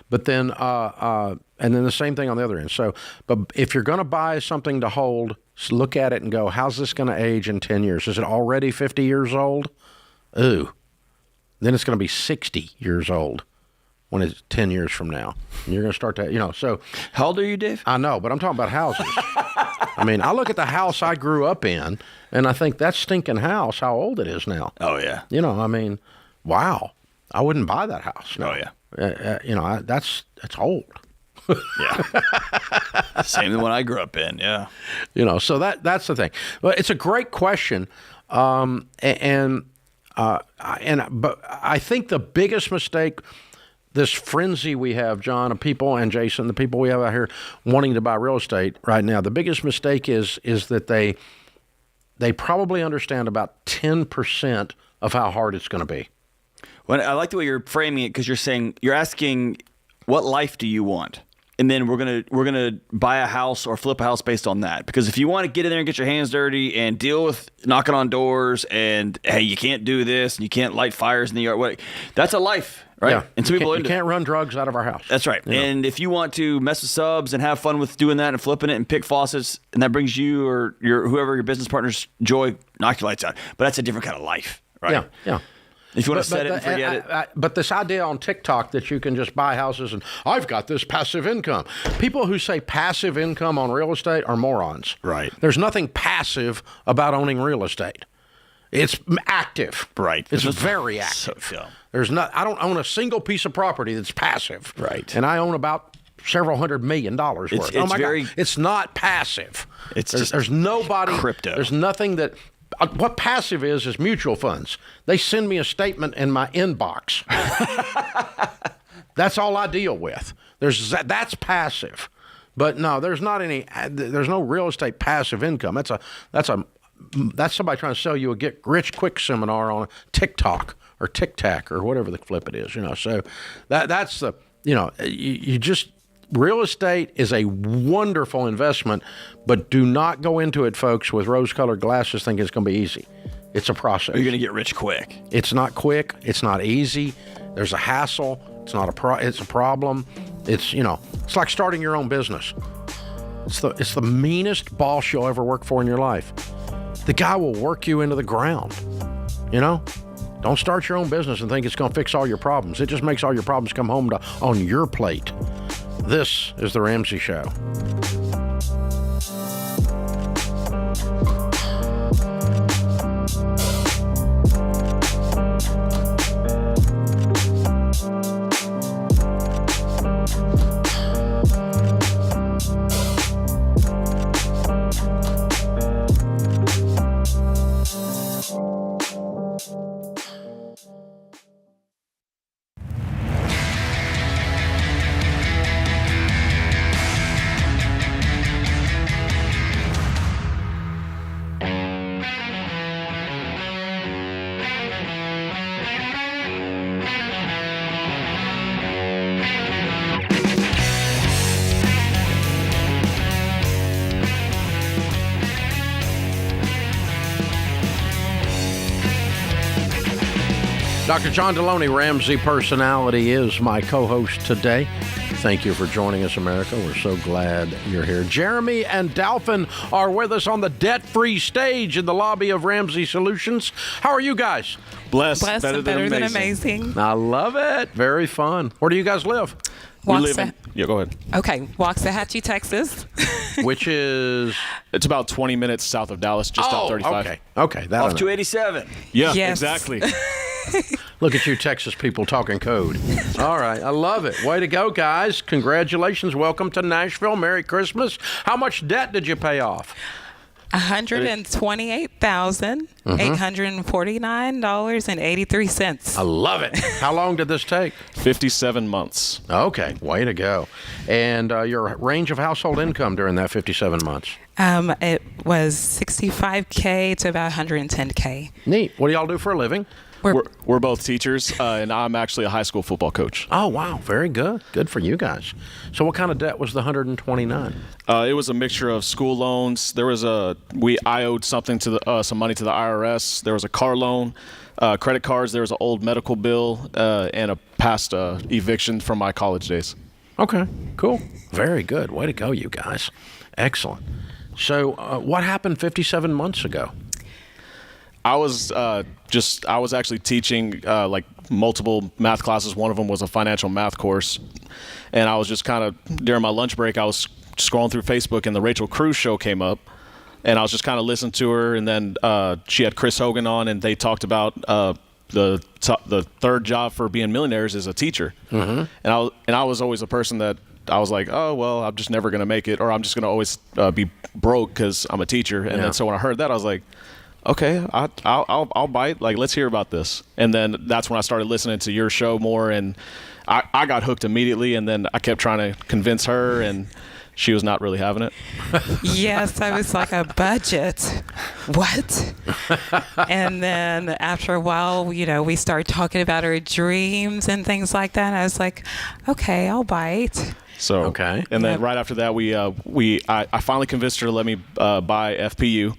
But then, and then the same thing on the other end. So, but if you're going to buy something to hold, look at it and go, how's this going to age in 10 years? Is it already 50 years old? Ooh. Then it's going to be 60 years old when it's 10 years from now. And you're going to start to, so. How old are you, Dave? I know, but I'm talking about houses. I mean, I look at the house I grew up in, and I think that stinking house, how old it is now. Oh, yeah. Wow. I wouldn't buy that house. No. Oh, yeah. That's old. Yeah. Same as when I grew up in, yeah. So that's the thing. But it's a great question. But I think the biggest mistake, this frenzy we have, John, of people, and Jason, the people we have out here wanting to buy real estate right now, the biggest mistake is that they probably understand about 10% of how hard it's going to be. Well, I like the way you're framing it because you're asking, what life do you want? and then we're gonna buy a house or flip a house based on that. Because if you want to get in there and get your hands dirty and deal with knocking on doors and hey, you can't do this and you can't light fires in the yard, that's a life, right? Yeah. And some people you can't run drugs out of our house. That's right. And if you want to mess with subs and have fun with doing that and flipping it and pick faucets, and that brings you or whoever your business partners joy, knock your lights out. But that's a different kind of life, right? Yeah. If you want to set it and forget it. But this idea on TikTok that you can just buy houses and I've got this passive income. People who say passive income on real estate are morons. Right. There's nothing passive about owning real estate. It's active. Right. It's very active. So, I don't own a single piece of property that's passive. Right. And I own about several $100 million worth. It's very, God. It's not passive. There's nobody. Crypto. There's nothing that. What passive is mutual funds. They send me a statement in my inbox. That's all I deal with. That's passive. But no, there's no real estate passive income. That's somebody trying to sell you a get rich quick seminar on TikTok or TikTok or whatever the flip it is, So that's the, you just, real estate is a wonderful investment, but do not go into it, folks, with rose-colored glasses thinking it's going to be easy. It's a process. You're going to get rich quick. It's not quick. It's not easy. There's a hassle. It's not it's a problem. It's, it's like starting your own business. It's the meanest boss you'll ever work for in your life. The guy will work you into the ground, Don't start your own business and think it's going to fix all your problems. It just makes all your problems come home on your plate. This is The Ramsey Show. Dr. John Deloney, Ramsey Personality, is my co-host today. Thank you for joining us, America. We're so glad you're here. Jeremy and Dalphin are with us on the debt-free stage in the lobby of Ramsey Solutions. How are you guys? Blessed better than amazing. I love it. Very fun. Where do you guys live? Go ahead. Okay, Waxahachie, Texas. Which is? It's about 20 minutes south of Dallas, just out 35. Okay. Off 287. Yeah, yes. Exactly. Look at you Texas people talking code. All right, I love it. Way to go, guys. Congratulations. Welcome to Nashville. Merry Christmas. How much debt did you pay off? $128,849.83. I love it. How long did this take? 57 months. Okay, way to go. And your range of household income during that 57 months? It was $65K to about $110K. Neat. What do y'all do for a living? We're both teachers, and I'm actually a high school football coach. Oh, wow. Very good. Good for you guys. So what kind of debt was the 129? It was a mixture of school loans. There was I owed something to some money to the IRS. There was a car loan, credit cards. There was an old medical bill, and a past eviction from my college days. Okay, cool. Very good. Way to go, you guys. Excellent. So what happened 57 months ago? I was actually teaching like multiple math classes. One of them was a financial math course, and I was just kind of during my lunch break, I was scrolling through Facebook, and the Rachel Cruz show came up, and I was just kind of listening to her, and then she had Chris Hogan on, and they talked about the third job for being millionaires is a teacher, and I was always a person that I was like, oh well, I'm just never gonna make it, or I'm just gonna always be broke because I'm a teacher, and then so when I heard that, I was like, okay, I'll bite. Like, let's hear about this. And then that's when I started listening to your show more, and I got hooked immediately. And then I kept trying to convince her, and she was not really having it. Yes, I was like, a budget? What? And then after a while, we started talking about our dreams and things like that. I was like, okay, I'll bite. So okay, and then right after that, I finally convinced her to let me buy FPU.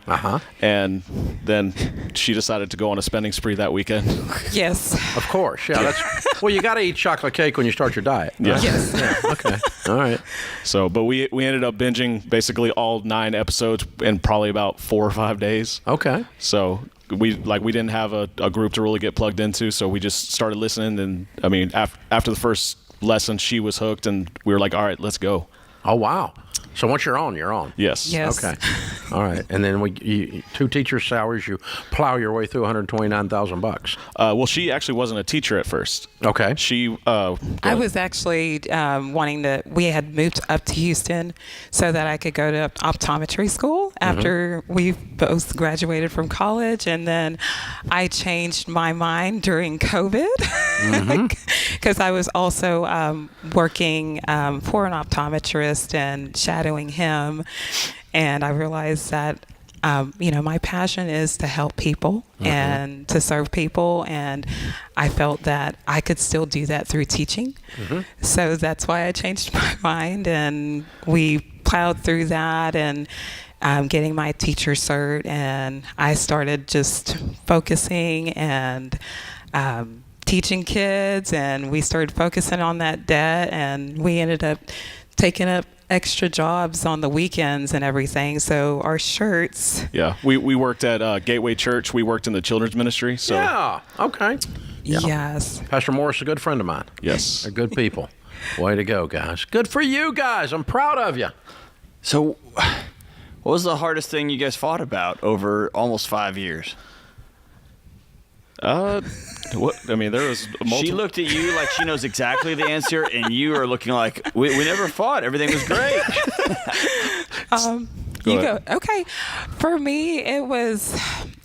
And then she decided to go on a spending spree that weekend. Yes, of course. Yeah, that's well. You got to eat chocolate cake when you start your diet. Yeah. Right? Yes. Yeah, okay. All right. So, but we ended up binging basically all 9 episodes in probably about 4 or 5 days. Okay. So we didn't have a group to really get plugged into, so we just started listening. And I mean, after the first lesson, she was hooked, and we were like, all right, let's go. Oh, wow. So once you're on, you're on. Yes. Okay. All right. And then 2 teachers' salaries, you plow your way through $129,000. Well, she actually wasn't a teacher at first. Okay. She. I was actually wanting to. We had moved up to Houston so that I could go to optometry school after we both graduated from college, and then I changed my mind during COVID because I was also working for an optometrist and shadowing him, and I realized that my passion is to help people and to serve people, and I felt that I could still do that through teaching. So that's why I changed my mind, and we plowed through that and getting my teacher cert, and I started just focusing and teaching kids, and we started focusing on that debt, and we ended up taking up extra jobs on the weekends and everything. So our shirts. Yeah, we worked at Gateway Church. We worked in the children's ministry. So yeah, okay. Yeah. Yes. Pastor Morris is a good friend of mine. Yes. They're good people. Way to go, guys. Good for you guys. I'm proud of you. So what was the hardest thing you guys fought about over almost 5 years? What? I mean, there was multiple. She looked at you like she knows exactly the answer, and you are looking like, we never fought. Everything was great. Go. Okay. For me, it was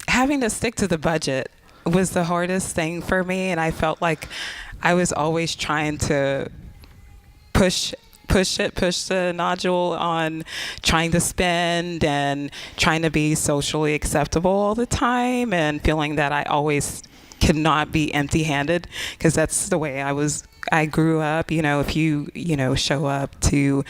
having to stick to the budget was the hardest thing for me, and I felt like I was always trying to push the nodule on trying to spend and trying to be socially acceptable all the time, and feeling that I always could not be empty-handed, because that's the way I grew up. If you show up to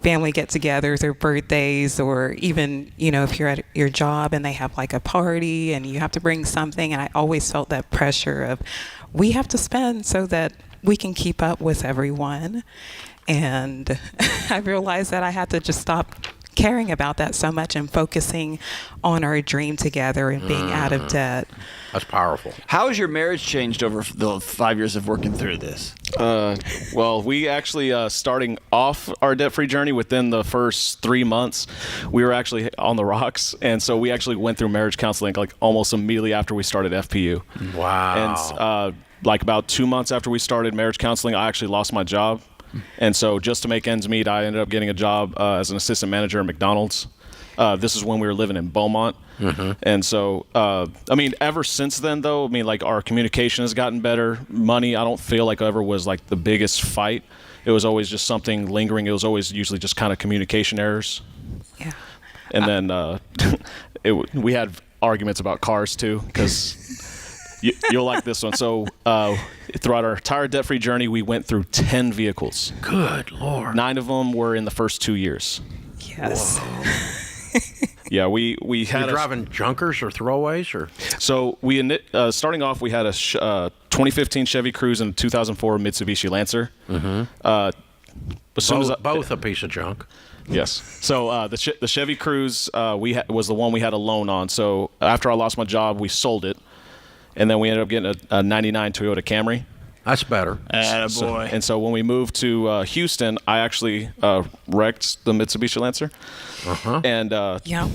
family get-togethers or birthdays, or even if you're at your job and they have like a party and you have to bring something, and I always felt that pressure of we have to spend so that we can keep up with everyone. And I realized that I had to just stop caring about that so much and focusing on our dream together and being out of debt. That's powerful. How has your marriage changed over the 5 years of working through this? Well, we actually, starting off our debt-free journey, within the first 3 months, we were actually on the rocks. And so we actually went through marriage counseling like almost immediately after we started FPU. Wow. And like about 2 months after we started marriage counseling, I actually lost my job. And so just to make ends meet, I ended up getting a job as an assistant manager at McDonald's. This is when we were living in Beaumont. And so, I mean, ever since then, though, I mean, like, our communication has gotten better. Money, I don't feel like ever was like the biggest fight. It was always just something lingering. It was always usually just kind of communication errors. Yeah. And then we had arguments about cars, too, because you'll like this one. So throughout our entire debt-free journey, we went through 10 vehicles. Good Lord. 9 of them were in the first 2 years. Yes. Yeah, we had. You're driving junkers or throwaways, or? So starting off, we had a 2015 Chevy Cruze and a 2004 Mitsubishi Lancer. Both a piece of junk. Yes. So the Chevy Cruze was the one we had a loan on. So after I lost my job, we sold it, and then we ended up getting a 99 Toyota Camry. That's better. Attaboy. And so when we moved to Houston, I actually wrecked the Mitsubishi Lancer. And yeah.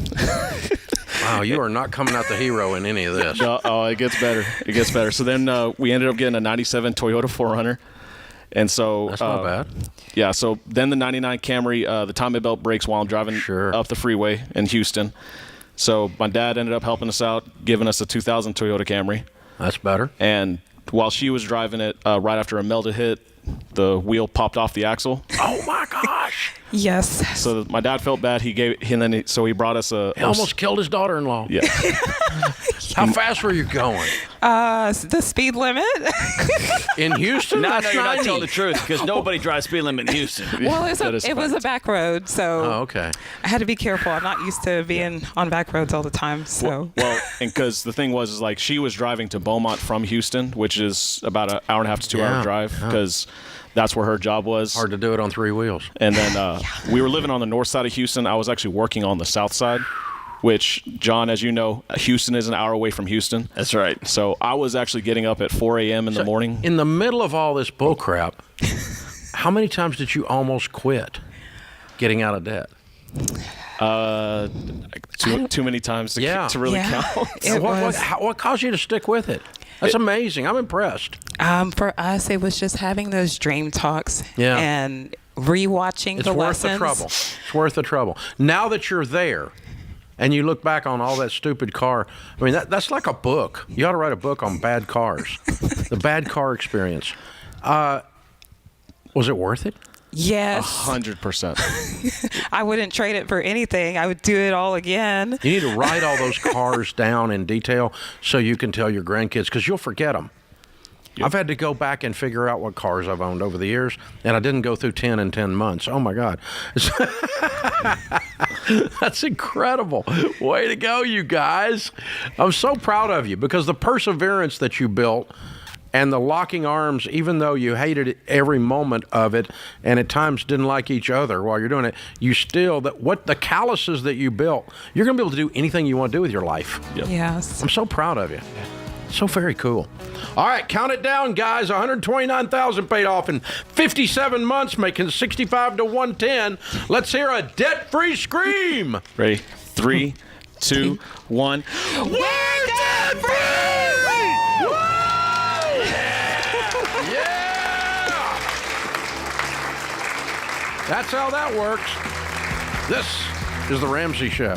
Wow, you are not coming out the hero in any of this. Oh, it gets better. It gets better. So then we ended up getting a 97 Toyota 4Runner. And so that's not bad. Yeah. So then the 99 Camry, the timing belt breaks while I'm driving up the freeway in Houston. So my dad ended up helping us out, giving us a 2000 Toyota Camry. That's better. And while she was driving it, right after a melted hit, the wheel popped off the axle. Oh my God! gosh. Yes. So my dad felt bad. So he brought us He almost killed his daughter-in-law. Yeah. How fast were you going? The speed limit. In Houston? No, That's you're not 90. telling the truth because nobody drives speed limit in Houston. Well, it was a back road, so okay. I had to be careful. I'm not used to being on back roads all the time, so. Well, and because the thing was like she was driving to Beaumont from Houston, which is about an hour and a half to 2 hour drive because that's where her job was. Hard to do it on 3 wheels. And then we were living on the north side of Houston. I was actually working on the south side, which, John, as you know, Houston is an hour away from Houston. That's right. So I was actually getting up at 4 a.m. in the morning. In the middle of all this bull crap, how many times did you almost quit getting out of debt? Too many times to really count. What caused you to stick with it? That's amazing. I'm impressed. For us, it was just having those dream talks and rewatching the lessons. It's worth the trouble. It's worth the trouble. Now that you're there and you look back on all that stupid car, I mean, that's like a book. You ought to write a book on bad cars, the bad car experience. Was it worth it? Yes. 100%. I wouldn't trade it for anything. I would do it all again. You need to write all those cars down in detail so you can tell your grandkids, because you'll forget them. Yep. I've had to go back and figure out what cars I've owned over the years, and I didn't go through 10 in 10 months. Oh, my God. That's incredible. Way to go, you guys. I'm so proud of you, because the perseverance that you built and the locking arms, even though you hated every moment of it and at times didn't like each other while you're doing it, you still, the calluses that you built, you're going to be able to do anything you want to do with your life. Yep. Yes. I'm so proud of you. So very cool. All right, count it down, guys. $129,000 paid off in 57 months, making 65 to 110. Let's hear a debt-free scream. Ready? 3, 2, 1. We're debt-free! That's how that works. This is The Ramsey Show.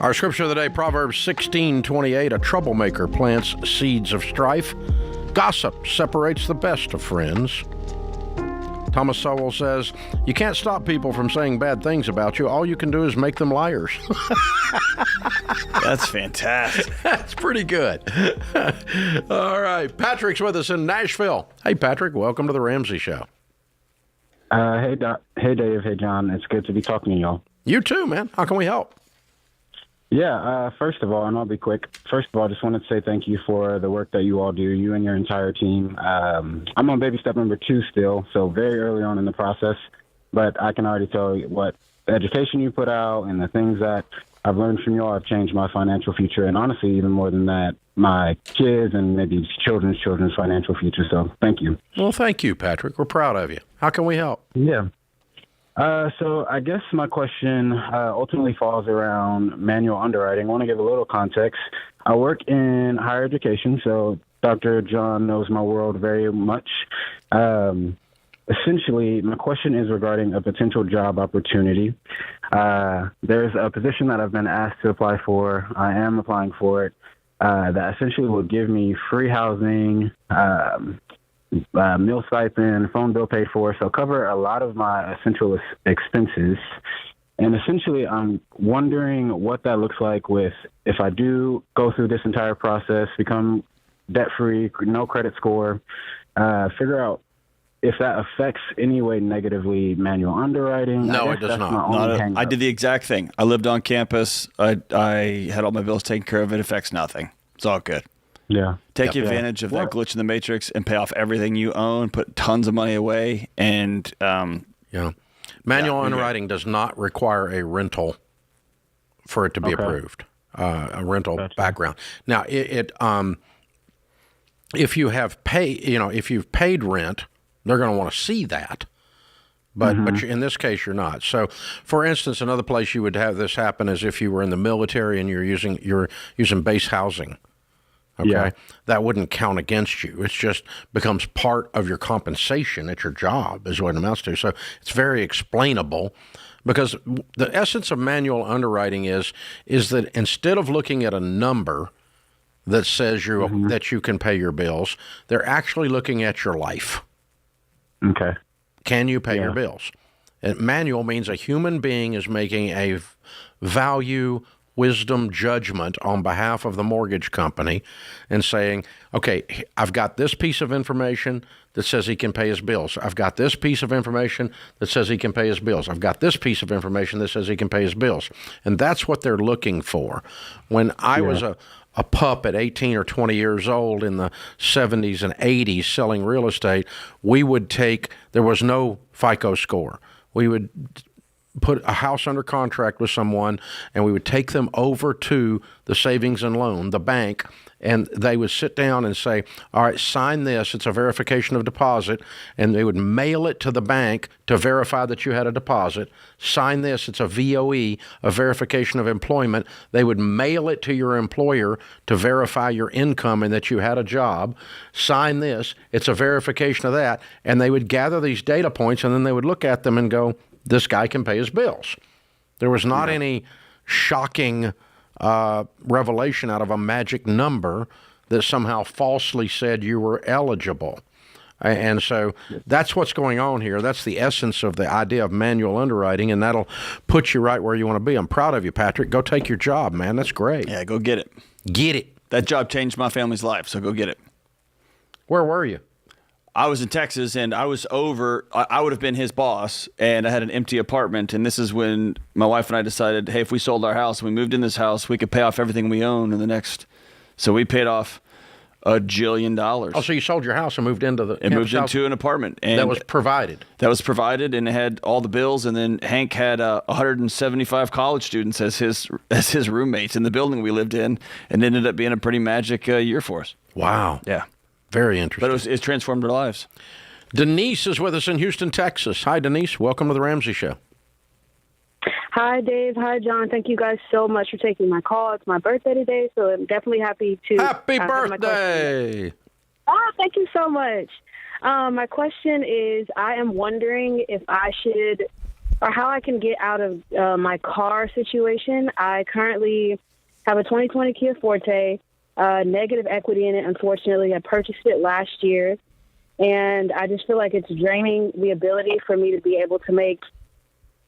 Our scripture of the day, Proverbs 16:28, a troublemaker plants seeds of strife. Gossip separates the best of friends. Thomas Sowell says, you can't stop people from saying bad things about you. All you can do is make them liars. That's fantastic. That's pretty good. All right. Patrick's with us in Nashville. Hey, Patrick, welcome to The Ramsey Show. Hey, Dave. Hey, John. It's good to be talking to y'all. You too, man. How can we help? Yeah, first of all, and I'll be quick. First of all, I just wanted to say thank you for the work that you all do, you and your entire team. I'm on baby step number 2 still, so very early on in the process, but I can already tell you what education you put out and the things that I've learned from you all have changed my financial future, and honestly, even more than that, my kids and maybe children's financial future, so thank you. Well, thank you, Patrick. We're proud of you. How can we help? Yeah. So I guess my question ultimately falls around manual underwriting. I want to give a little context. I work in higher education, so Dr. John knows my world very much. Essentially, my question is regarding a potential job opportunity. There's a position that I've been asked to apply for. I am applying for it. That essentially will give me free housing, meal stipend, phone bill paid for, so cover a lot of my essential expenses. And essentially, I'm wondering what that looks like with if I do go through this entire process, become debt-free, no credit score, figure out if that affects any way negatively manual underwriting. No, it does not. I did the exact thing. I lived on campus. I had all my bills taken care of. It affects nothing. It's all good. Yeah. Take advantage of that glitch in the matrix and pay off everything you own, put tons of money away, and Manual underwriting does not require a rental for it to be approved, a rental background. Now, if you have if you've paid rent, they're going to want to see that. But in this case, you're not. So, for instance, another place you would have this happen is if you were in the military and you're using base housing. Okay, that wouldn't count against you. It just becomes part of your compensation at your job, is what it amounts to. So it's very explainable, because the essence of manual underwriting is that instead of looking at a number that says that you can pay your bills, they're actually looking at your life. Okay. Can you pay your bills? And manual means a human being is making a value, wisdom judgment on behalf of the mortgage company and saying, okay, I've got this piece of information that says he can pay his bills. I've got this piece of information that says he can pay his bills. I've got this piece of information that says he can pay his bills. And that's what they're looking for. When I was a pup at 18 or 20 years old in the 70s and 80s selling real estate, there was no FICO score. We would put a house under contract with someone, and we would take them over to the savings and loan, the bank, and they would sit down and say, all right, sign this. It's a verification of deposit. And they would mail it to the bank to verify that you had a deposit. Sign this. It's a VOE, a verification of employment. They would mail it to your employer to verify your income and that you had a job. Sign this. It's a verification of that. And they would gather these data points, and then they would look at them and go, this guy can pay his bills. There was not any shocking revelation out of a magic number that somehow falsely said you were eligible. And so that's what's going on here. That's the essence of the idea of manual underwriting, and that'll put you right where you want to be. I'm proud of you, Patrick. Go take your job, man. That's great. Yeah, go get it. Get it. That job changed my family's life, so go get it. Where were you? I was in Texas, and I would have been his boss, and I had an empty apartment. And this is when my wife and I decided, hey, if we sold our house and we moved in this house, we could pay off everything we own in the next. So we paid off $1 jillion. Oh, so you sold your house and moved into an apartment. And that was provided. That was provided, and it had all the bills. And then Hank had 175 college students as his roommates in the building we lived in, and it ended up being a pretty magic year for us. Wow. Yeah. Very interesting. But it's transformed our lives. Denise is with us in Houston, Texas. Hi, Denise. Welcome to the Ramsey Show. Hi, Dave. Hi, John. Thank you guys so much for taking my call. It's my birthday today, so I'm definitely happy to... Happy birthday! Thank you so much. My question is, I am wondering if I should, or how I can get out of my car situation. I currently have a 2020 Kia Forte, negative equity in it, unfortunately. I purchased it last year, and I just feel like it's draining the ability for me to be able to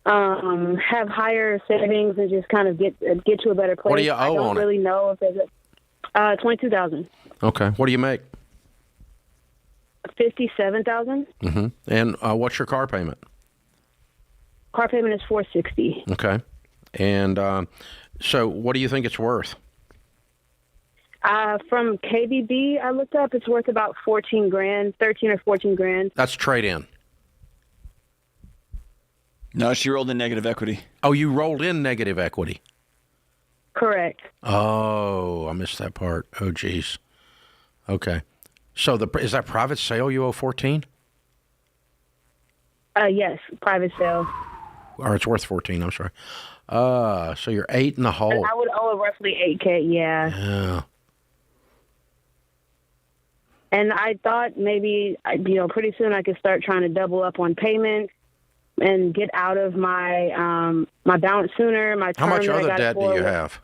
have higher savings and just kind of get to a better place. What do you owe on it? I don't really know if there's $22,000. Okay. What do you make? $57,000. Mm-hmm. And what's your car payment? Car payment is $460. Okay. And so what do you think it's worth? From KBB, I looked up, it's worth about $13 or $14,000. That's trade-in. No, she rolled in negative equity. Oh, you rolled in negative equity. Correct. Oh, I missed that part. Oh, geez. Okay. So is that private sale you owe 14? Yes, private sale. Or it's worth 14, I'm sorry. So you're 8 in the hole. I would owe roughly $8,000, yeah. Yeah. And I thought maybe, pretty soon I could start trying to double up on payments and get out of my my balance sooner. How much other debt do you have?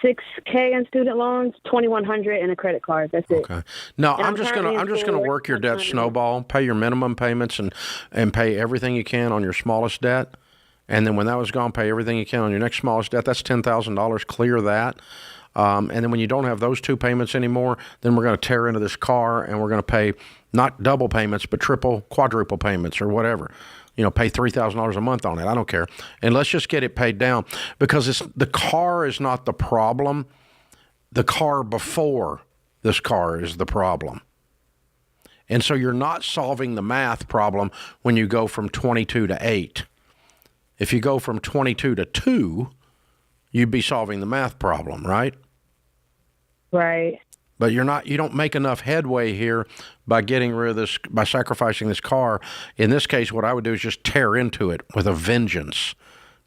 $6,000 in student loans, $2,100 in a credit card. That's it. Okay. No, I'm just gonna work your debt snowball. Pay your minimum payments and pay everything you can on your smallest debt, and then when that was gone, pay everything you can on your next smallest debt. That's $10,000. Clear that. And then when you don't have those two payments anymore, then we're going to tear into this car and we're going to pay not double payments, but triple, quadruple payments or whatever. Pay $3,000 a month on it. I don't care. And let's just get it paid down, because the car is not the problem. The car before this car is the problem. And so you're not solving the math problem when you go from 22 to 8. If you go from 22 to 2, you'd be solving the math problem, right? Right. But you don't make enough headway here by getting rid of this, by sacrificing this car. In this case, what I would do is just tear into it with a vengeance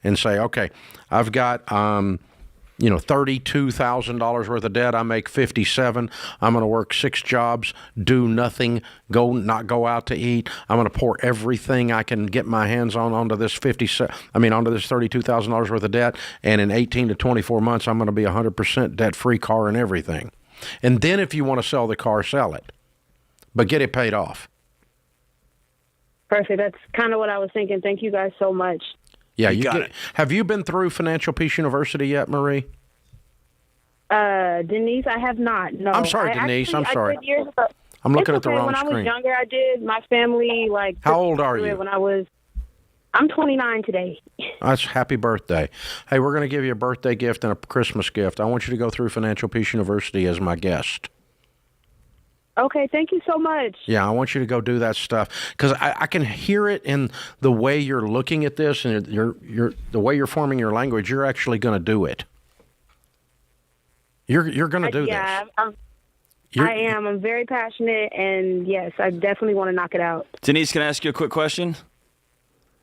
and say, okay, I've got, $32,000 worth of debt. I make $57,000. I'm going to work 6 jobs, do nothing, not go out to eat. I'm going to pour everything I can get my hands on onto this $32,000 worth of debt. And in 18 to 24 months, I'm going to be 100% debt-free car and everything. And then if you want to sell the car, sell it. But get it paid off. Perfect. That's kind of what I was thinking. Thank you guys so much. Yeah, you got it. Have you been through Financial Peace University yet, Marie? Denise, I have not. No. I'm sorry, Denise. I'm sorry. I did years ago. I'm looking at the wrong when screen. When I was younger, I did. My family, How old are you? I'm 29 today. That's happy birthday. Hey, we're going to give you a birthday gift and a Christmas gift. I want you to go through Financial Peace University as my guest. Okay, thank you so much. Yeah, I want you to go do that stuff because I can hear it in the way you're looking at this and the way you're forming your language. You're actually going to do it. You're going to do this. Yeah, I am. I'm very passionate, and yes, I definitely want to knock it out. Denise, can I ask you a quick question?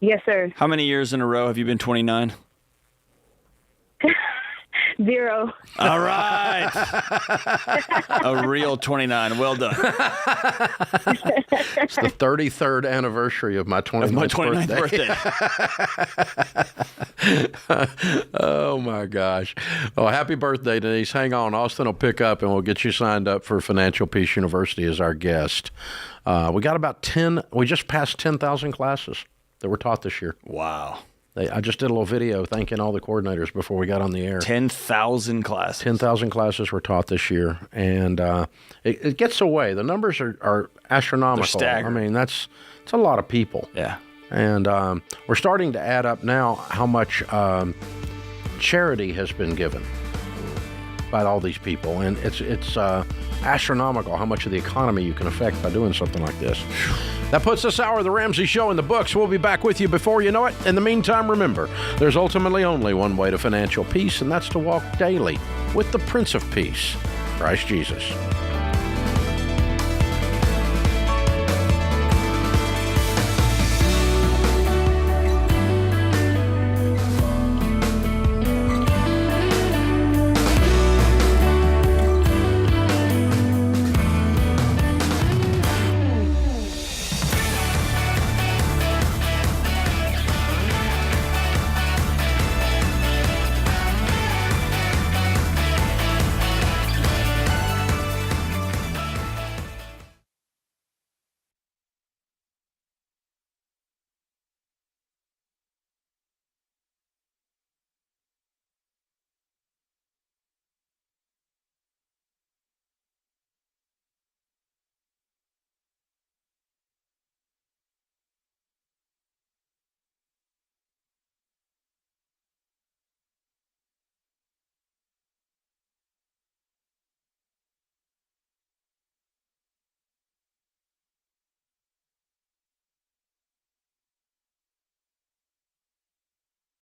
Yes, sir. How many years in a row have you been 29? 0. All right. A real 29. Well done. It's the 33rd anniversary of my 29th birthday. Oh, my gosh. Oh, happy birthday, Denise. Hang on. Austin will pick up, and we'll get you signed up for Financial Peace University as our guest. We got about 10. We just passed 10,000 classes that were taught this year. Wow. I just did a little video thanking all the coordinators before we got on the air. 10,000 classes. 10,000 classes were taught this year, and it gets away. The numbers are astronomical. They're staggering. I mean, it's a lot of people. Yeah. And we're starting to add up now how much charity has been given by all these people, and it's astronomical how much of the economy you can affect by doing something like this. That puts this hour of the Ramsey Show in the books. We'll be back with you before you know it. In the meantime, remember, there's ultimately only one way to financial peace, and that's to walk daily with the Prince of Peace, Christ Jesus.